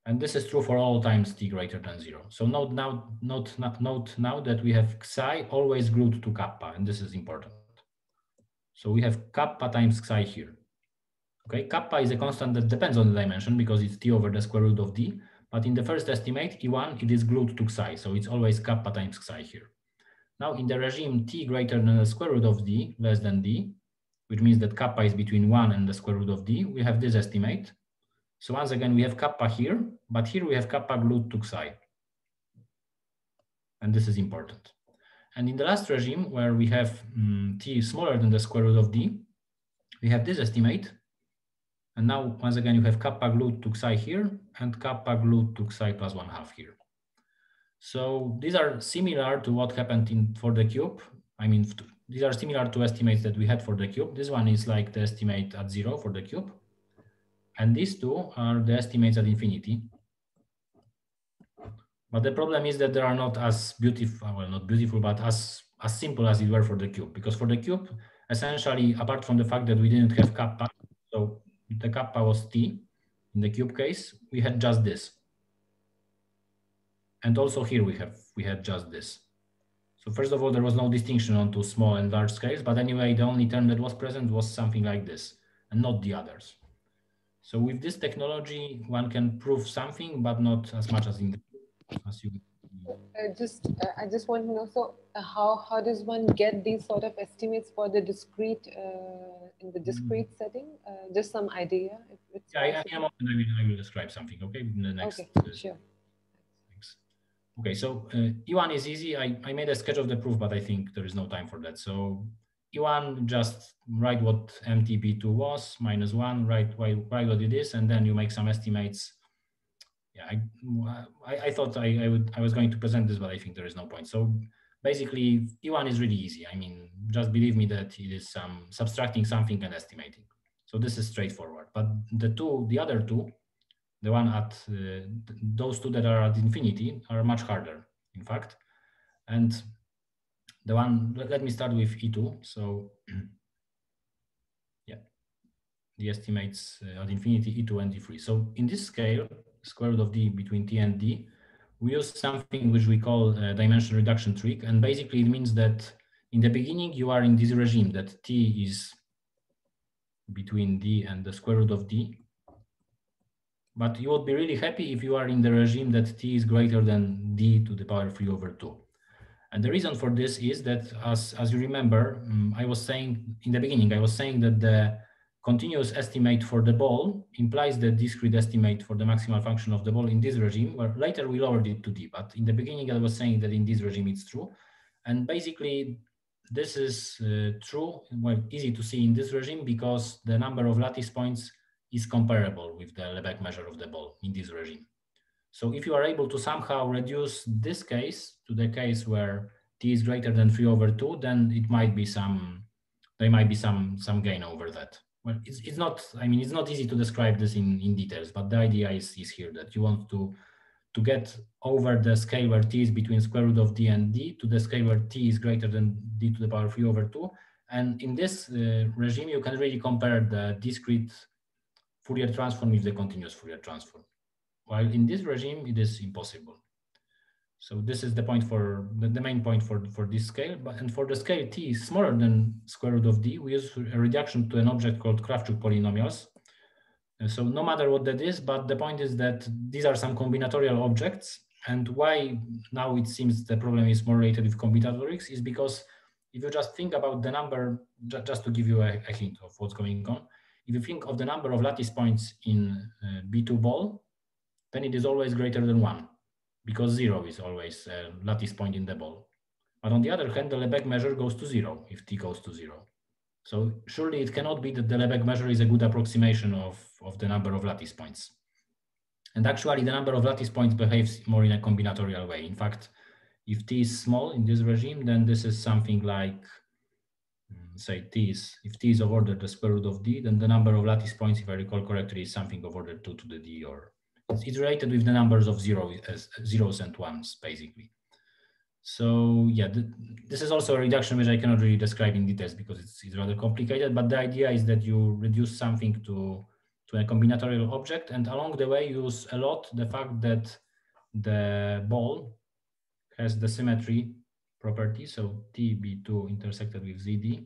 And this is true for all times t greater than 0. So note now that we have xi always glued to kappa, and this is important. So we have kappa times xi here. Okay, kappa is a constant that depends on the dimension because it's t over the square root of d. But in the first estimate, E1, it is glued to xi. So it's always kappa times xi here. Now in the regime t greater than the square root of d less than d, which means that kappa is between 1 and the square root of d, we have this estimate. So once again, we have kappa here, but here we have kappa glued to xi. And this is important. And in the last regime, where we have t smaller than the square root of d, we have this estimate. And now, once again, you have kappa glued to xi here and kappa glued to xi plus 1/2 here. So these are similar to what happened for the cube. I mean, these are similar to estimates that we had for the cube. This one is like the estimate at 0 for the cube. And these two are the estimates at infinity. But the problem is that they are not as beautiful, well, not beautiful, but as simple as it were for the cube. Because for the cube, essentially, apart from the fact that we didn't have kappa, so the kappa was t in the cube case, we had just this. And also here we had just this. So first of all, there was no distinction onto small and large scales, but anyway, the only term that was present was something like this and not the others. So with this technology, one can prove something, but not as much as in the, as you. I just want to know, so how does one get these sort of estimates for the discrete in the discrete setting? Just some idea. If it's yeah, I will describe something. Okay, in the next. Okay, sure. Thanks. Okay, so E1 is easy. I made a sketch of the proof, but I think there is no time for that. So E1, just write what MTB2 was, -1, write what it is, and then you make some estimates. Yeah, I thought I was going to present this, but I think there is no point. So basically, E1 is really easy. I mean, just believe me that it is subtracting something and estimating. So this is straightforward. But the other two, the one at those two that are at infinity are much harder, in fact. And the one, let me start with E2. So yeah, the estimates at infinity, E2 and E3. So in this scale, square root of D between T and D, we use something which we call a dimension reduction trick. And basically it means that in the beginning, you are in this regime that T is between D and the square root of D. But you would be really happy if you are in the regime that T is greater than D to the power 3/2. And the reason for this is that, as you remember, I was saying in the beginning, I was saying that the continuous estimate for the ball implies the discrete estimate for the maximal function of the ball in this regime, where later we lowered it to D. But in the beginning, I was saying that in this regime, it's true. And basically, this is true, well, easy to see in this regime because the number of lattice points is comparable with the Lebesgue measure of the ball in this regime. So if you are able to somehow reduce this case to the case where T is greater than 3/2, then it might be there might be some gain over that. Well, it's not, I mean, it's not easy to describe this in details, but the idea is here that you want to get over the scale where T is between square root of D and D to the scale where T is greater than D to the power 3/2. And in this regime, you can really compare the discrete Fourier transform with the continuous Fourier transform. While in this regime, it is impossible. So this is the point for the main point for this scale. And for the scale T is smaller than square root of D, we use a reduction to an object called Kravchuk polynomials. So no matter what that is, but the point is that these are some combinatorial objects. And why now it seems the problem is more related with combinatorics is because if you just think about the number, just to give you a hint of what's going on, if you think of the number of lattice points in B2 ball, then it is always greater than 1, because 0 is always a lattice point in the ball. But on the other hand, the Lebesgue measure goes to 0 if T goes to 0. So surely it cannot be that the Lebesgue measure is a good approximation of the number of lattice points. And actually the number of lattice points behaves more in a combinatorial way. In fact, if T is small in this regime, then this is something like, say if T is of order the square root of D, then the number of lattice points, if I recall correctly, is something of order 2 to the D, or it's related with the numbers of zeros and ones, basically. So yeah, this is also a reduction which I cannot really describe in details because it's rather complicated, but the idea is that you reduce something to a combinatorial object, and along the way use a lot the fact that the ball has the symmetry property, so TB2 intersected with ZD.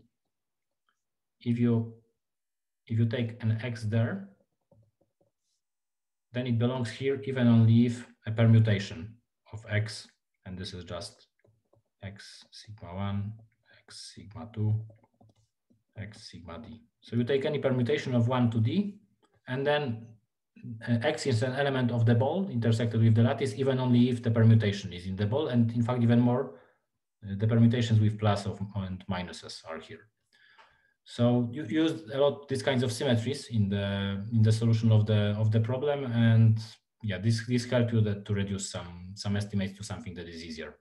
If you take an X there, then it belongs here even only if a permutation of X, and this is just X sigma 1, X sigma 2, X sigma D. So you take any permutation of 1 to D, and then X is an element of the ball intersected with the lattice, even only if the permutation is in the ball, and in fact, even more, the permutations with plus and minuses are here. So you used a lot these kinds of symmetries in the solution of the problem, and yeah, this helped you to reduce some estimates to something that is easier.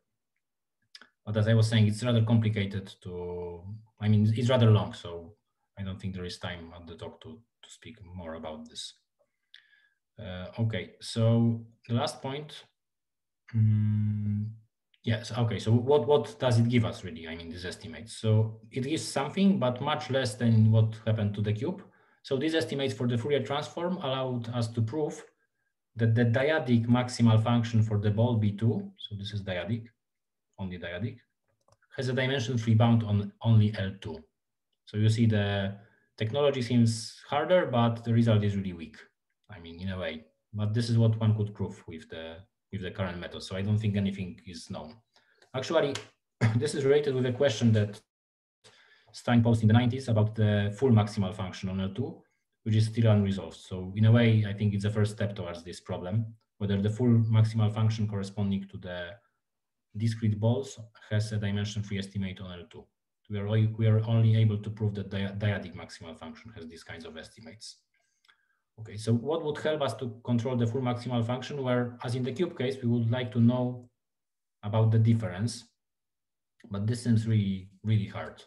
But as I was saying, it's rather complicated I mean, it's rather long, so I don't think there is time at the talk to speak more about this. Okay, so the last point. Yes, okay, so what does it give us really? I mean, this estimate. So it gives something, but much less than what happened to the cube. So these estimates for the Fourier transform allowed us to prove that the dyadic maximal function for the ball B2, so this is dyadic, only dyadic, has a dimension 3 bound on only L2. So you see the technology seems harder, but the result is really weak. I mean, in a way, but this is what one could prove with the current method. So I don't think anything is known. Actually, this is related with a question that Stein posed in the 90s about the full maximal function on L2, which is still unresolved. So in a way, I think it's a first step towards this problem, whether the full maximal function corresponding to the discrete balls has a dimension-free estimate on L2. We are only able to prove that the dyadic maximal function has these kinds of estimates. Okay, so what would help us to control the full maximal function, where, as in the cube case, we would like to know about the difference, but this seems really, really hard.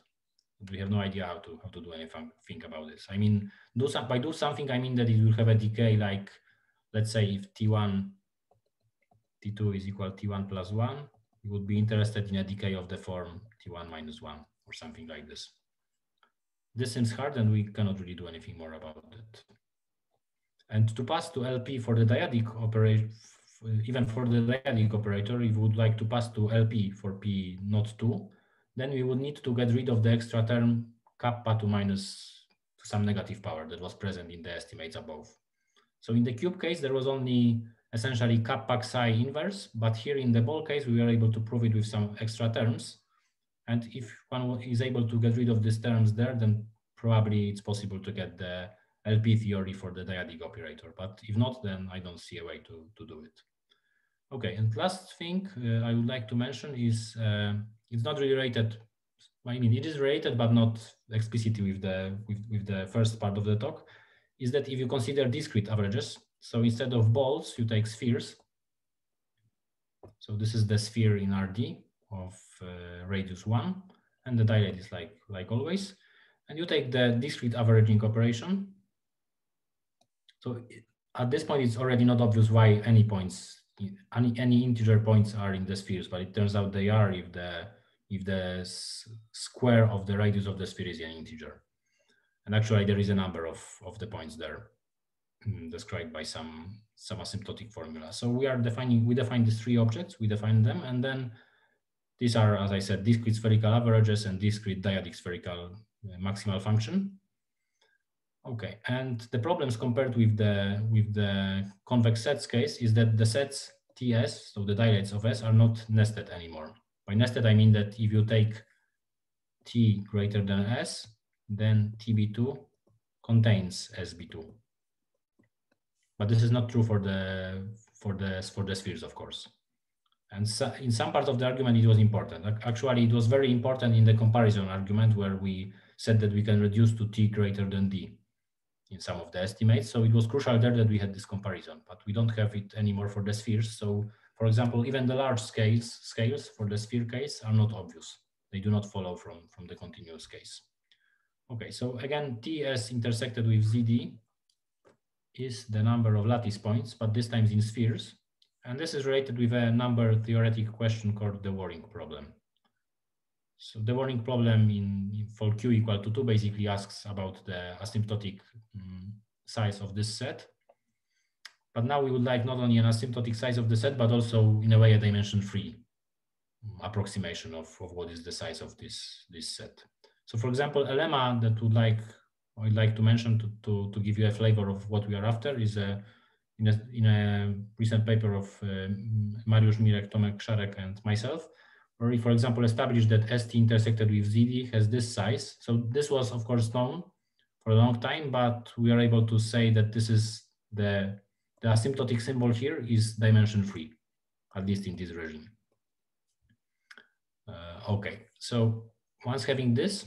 We have no idea how to do anything about this. I mean, by do something, I mean that it will have a decay, like, let's say if T1, T2 is equal to T1 plus 1, we would be interested in a decay of the form T1 minus 1 or something like this. This seems hard and we cannot really do anything more about it. And to pass to LP for the dyadic operator, even for the dyadic operator, if we would like to pass to LP for P not 2, then we would need to get rid of the extra term kappa to minus some negative power that was present in the estimates above. So in the cube case, there was only essentially kappa psi inverse, but here in the ball case, we were able to prove it with some extra terms. And if one is able to get rid of these terms there, then probably it's possible to get the LP theory for the dyadic operator. But if not, then I don't see a way to do it. Okay, and last thing I would like to mention is it's not really related. I mean, it is related, but not explicitly with the first part of the talk, is that if you consider discrete averages, so instead of balls, you take spheres. So this is the sphere in RD of radius 1, and the dialet is like always. And you take the discrete averaging operation. So at this point, it's already not obvious why any points, any integer points are in the spheres, but it turns out they are if the square of the radius of the sphere is an integer. And actually, there is a number of the points there described by some asymptotic formula. So we define these three objects, we define them, and then these are, as I said, discrete spherical averages and discrete dyadic spherical maximal function. Okay, and the problems compared with the convex sets case is that the sets TS, so the dilets of S, are not nested anymore. By nested, I mean that if you take T greater than S, then TB2 contains SB2. But this is not true for the spheres, of course. And so in some part of the argument, it was important. Actually, it was very important in the comparison argument where we said that we can reduce to T greater than D in some of the estimates. So it was crucial there that we had this comparison, but we don't have it anymore for the spheres. So for example, even the large scales for the sphere case are not obvious. They do not follow from the continuous case. Okay, so again, TS intersected with ZD is the number of lattice points, but this time in spheres. And this is related with a number theoretic question called the Waring problem. So the Waring problem for Q equal to 2 basically asks about the asymptotic size of this set. But now we would like not only an asymptotic size of the set, but also in a way a dimension-free approximation of what is the size of this set. So for example, a lemma that I'd like to mention to give you a flavor of what we are after is in a recent paper of Mariusz, Mirek, Tomek, Szarek, and myself, where we, for example, established that ST intersected with ZD has this size. So this was, of course, known for a long time, but we are able to say that this is the asymptotic symbol here is dimension-free, at least in this regime. Okay, so once having this,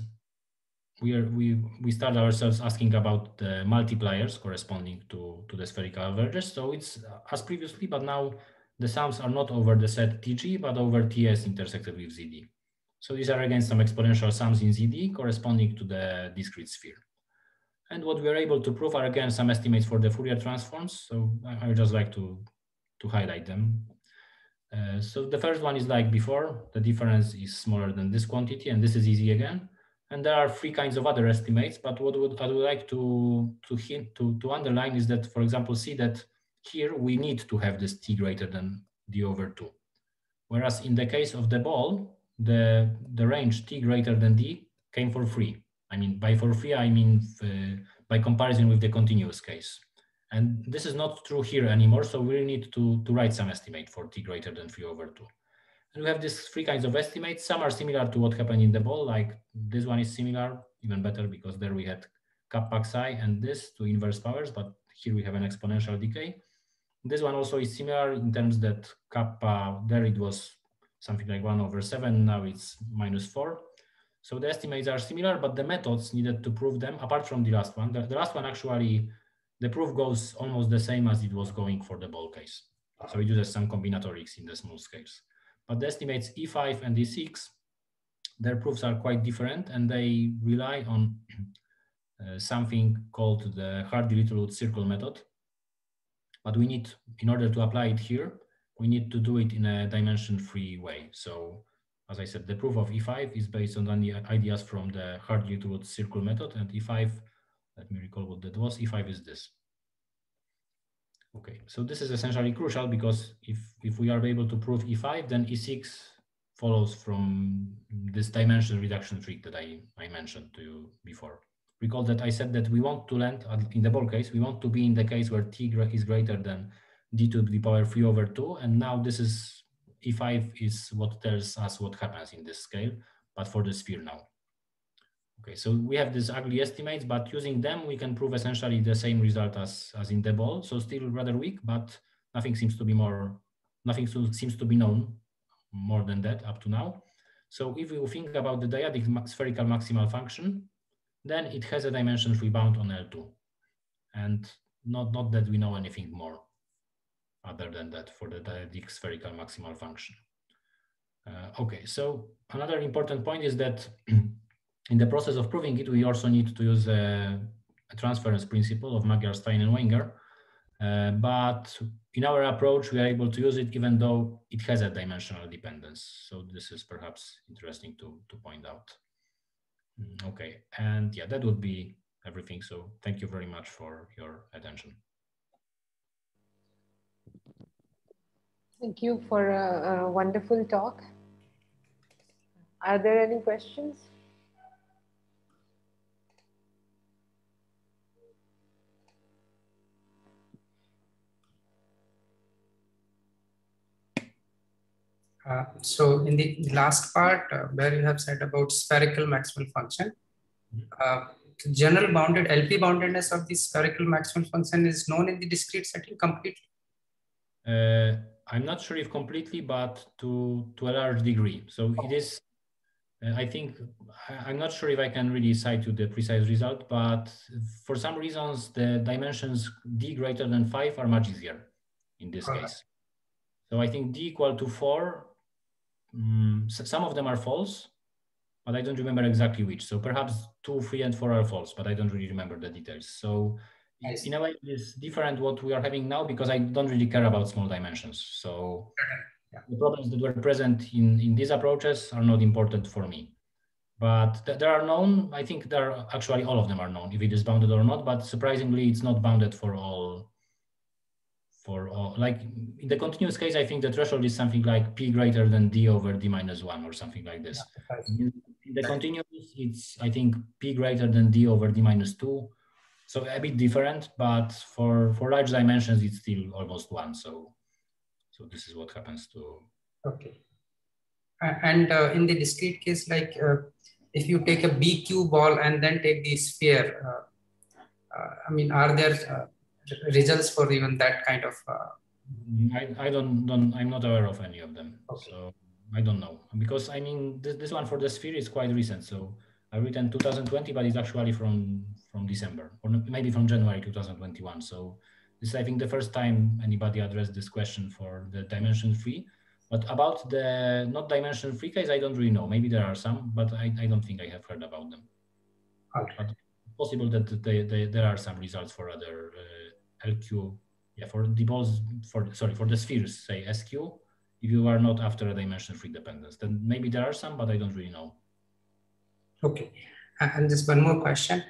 we start ourselves asking about the multipliers corresponding to the spherical averages. So it's as previously, but now the sums are not over the set TG, but over TS intersected with ZD. So these are again some exponential sums in ZD corresponding to the discrete sphere. And what we are able to prove are again some estimates for the Fourier transforms. So I would just like to highlight them. So the first one is like before, the difference is smaller than this quantity, and this is easy again. And there are three kinds of other estimates, but what I would like to underline is that, for example, see that here we need to have this T greater than D over 2. Whereas in the case of the ball, the range T greater than D came for free. I mean, by for free, I mean by comparison with the continuous case. And this is not true here anymore, so we need to write some estimate for t greater than 3/2. And we have these three kinds of estimates. Some are similar to what happened in the ball, like this one is similar, even better, because there we had kappa psi and this to inverse powers, but here we have an exponential decay. This one also is similar in terms that kappa, there it was something like 1/7, now it's -4. So the estimates are similar, but the methods needed to prove them, apart from the last one. The last one actually, the proof goes almost the same as it was going for the ball case. So it uses some combinatorics in the small scales. But the estimates E5 and E6, their proofs are quite different, and they rely on something called the Hardy-Littlewood circle method. But we need, in order to apply it here, we need to do it in a dimension-free way. So as I said, the proof of E5 is based on the ideas from the Hardy-Littlewood circle method, and E5, let me recall what that was, E5 is this. Okay, so this is essentially crucial because if we are able to prove E5, then E6 follows from this dimension reduction trick that I mentioned to you before. Recall that I said that we want to land in the ball case, we want to be in the case where t is greater than d to the power 3/2, and now this is E5 is what tells us what happens in this scale, but for the sphere now. Okay, so we have these ugly estimates, but using them, we can prove essentially the same result as in the ball. So still rather weak, but nothing seems to be known more than that up to now. So if we think about the dyadic spherical maximal function, then it has a dimension-free bound on L2. And not that we know anything more other than that for the dyadic spherical maximal function. Okay, so another important point is that in the process of proving it, we also need to use a transference principle of Magyar, Stein, and Wenger. But in our approach, we are able to use it even though it has a dimensional dependence. So this is perhaps interesting to point out. Okay, and yeah, that would be everything. So thank you very much for your attention. Thank you for a wonderful talk. Are there any questions? So in the last part where you have said about spherical maximal function, the general bounded LP boundedness of the spherical maximal function is known in the discrete setting completely? I'm not sure if completely, but to a large degree. So it is, I think, I'm not sure if I can really cite you the precise result, but for some reasons, the dimensions d greater than 5 are much easier in this case. So I think d equal to 4, some of them are false, but I don't remember exactly which. So perhaps 2, 3, and 4 are false, but I don't really remember the details. So in a way, it's different what we are having now because I don't really care about small dimensions. So the problems that were present in these approaches are not important for me. But there are known, I think there are actually all of them are known if it is bounded or not, but surprisingly, it's not bounded for all. Like in the continuous case, I think the threshold is something like p greater than d over d minus 1 or something like this. In the continuous, it's I think p greater than d over d minus 2. So a bit different, but for large dimensions, it's still almost 1. So this is what happens to. Okay. And in the discrete case, like if you take a BQ ball and then take the sphere, I mean, are there results for even that kind of? I'm not aware of any of them. Okay. So I don't know because I mean this one for the sphere is quite recent. So I written 2020, but it's actually from December or maybe from January 2021. So this is I think the first time anybody addressed this question for the dimension free. But about the not dimension free case, I don't really know. Maybe there are some, but I don't think I have heard about them. Okay. But it's possible that there are some results for other LQ. Yeah, for the balls, for the spheres, say SQ, if you are not after a dimension-free dependence, then maybe there are some, but I don't really know. Okay, and just one more question.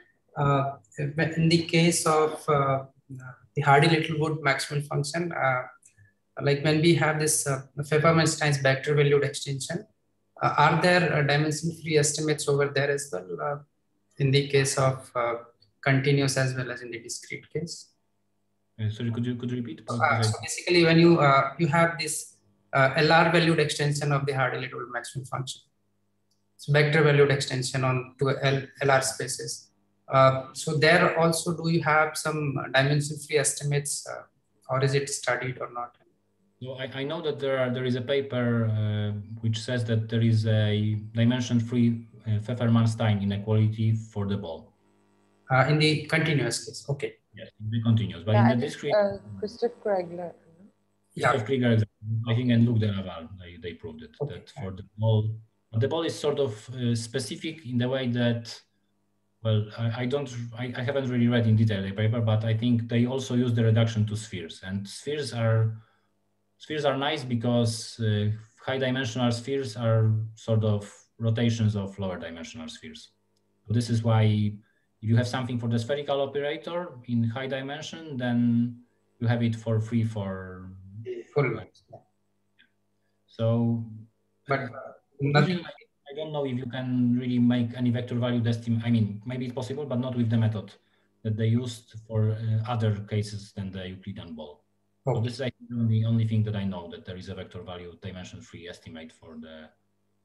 In the case of the Hardy-Littlewood maximal function, like when we have this Fefferman-Stein's vector-valued extension, are there dimension-free estimates over there as well in the case of continuous as well as in the discrete case. Sorry, could you repeat? So basically, when you have this LR valued extension of the Hardy-Littlewood maximum function, so vector valued extension on to LR spaces. So there also, do you have some dimension-free estimates, or is it studied or not? So I know that there is a paper which says that there is a dimension-free Pfefferman-Stein inequality for the ball. In the continuous case, okay. Yes, in the continuous, but yeah, in the discrete. Christoph Kriegler. Yeah. Krieger, I think, and Luc de Laval, they proved it, okay. that for the ball is sort of specific in the way that, well, I haven't really read in detail the paper, but I think they also use the reduction to spheres, and spheres are nice because high dimensional spheres are sort of rotations of lower dimensional spheres. So this is why if you have something for the spherical operator in high dimension, then you have it for free for full length. So, but I don't know if you can really make any vector valued estimate. I mean, maybe it's possible, but not with the method that they used for other cases than the Euclidean ball. Okay. So this is actually the only thing that I know, that there is a vector value dimension-free estimate for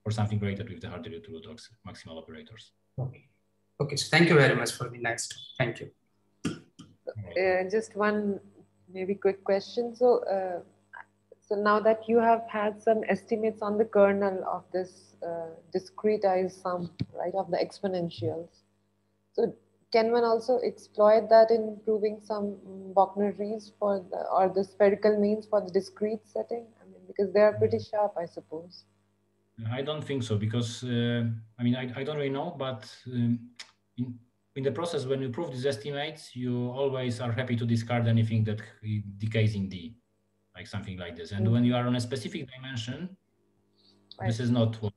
something related with the Hardy-Littlewood maximal operators. Okay. Okay. So thank you very much for the next. Thank you. Just one maybe quick question. So, so now that you have had some estimates on the kernel of this discretized sum, right, of the exponentials, so can one also exploit that in proving some Bourgain for the spherical means for the discrete setting? I mean, because they are pretty sharp, I suppose. I don't think so, because I mean, I don't really know, but in the process, when you prove these estimates, you always are happy to discard anything that decays in D, like something like this. And when you are on a specific dimension, this is not what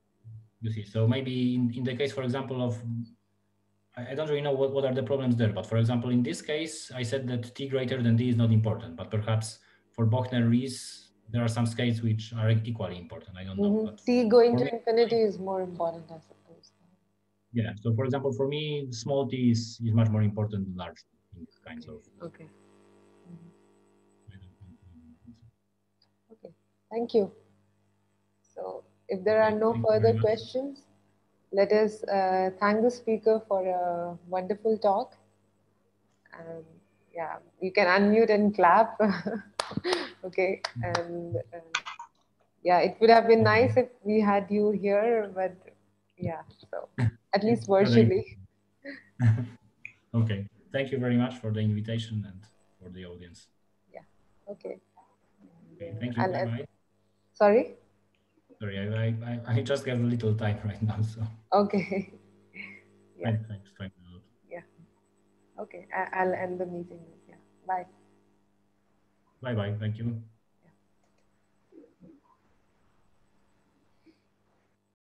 you see. So maybe in the case, for example, of, I don't really know what are the problems there, but for example, in this case, I said that T greater than D is not important, but perhaps for Bourgain-Rees, there are some scales which are equally important. I don't know. But T going to infinity is more important, I suppose. Yeah. So, for example, for me, small t is much more important than large in these kinds of. Okay. Okay. Thank you. So, if there are no further questions, let us thank the speaker for a wonderful talk. And yeah, you can unmute and clap. Okay. And yeah, it would have been nice if we had you here, but yeah, so at least virtually. Okay. Thank you very much for the invitation and for the audience. Yeah. Okay. Okay. Thank you very much. Sorry? Sorry, I just have a little time right now, so. Okay. Yeah. Thanks. Yeah. Okay. I'll end the meeting. Yeah. Bye. Bye-bye. Thank you.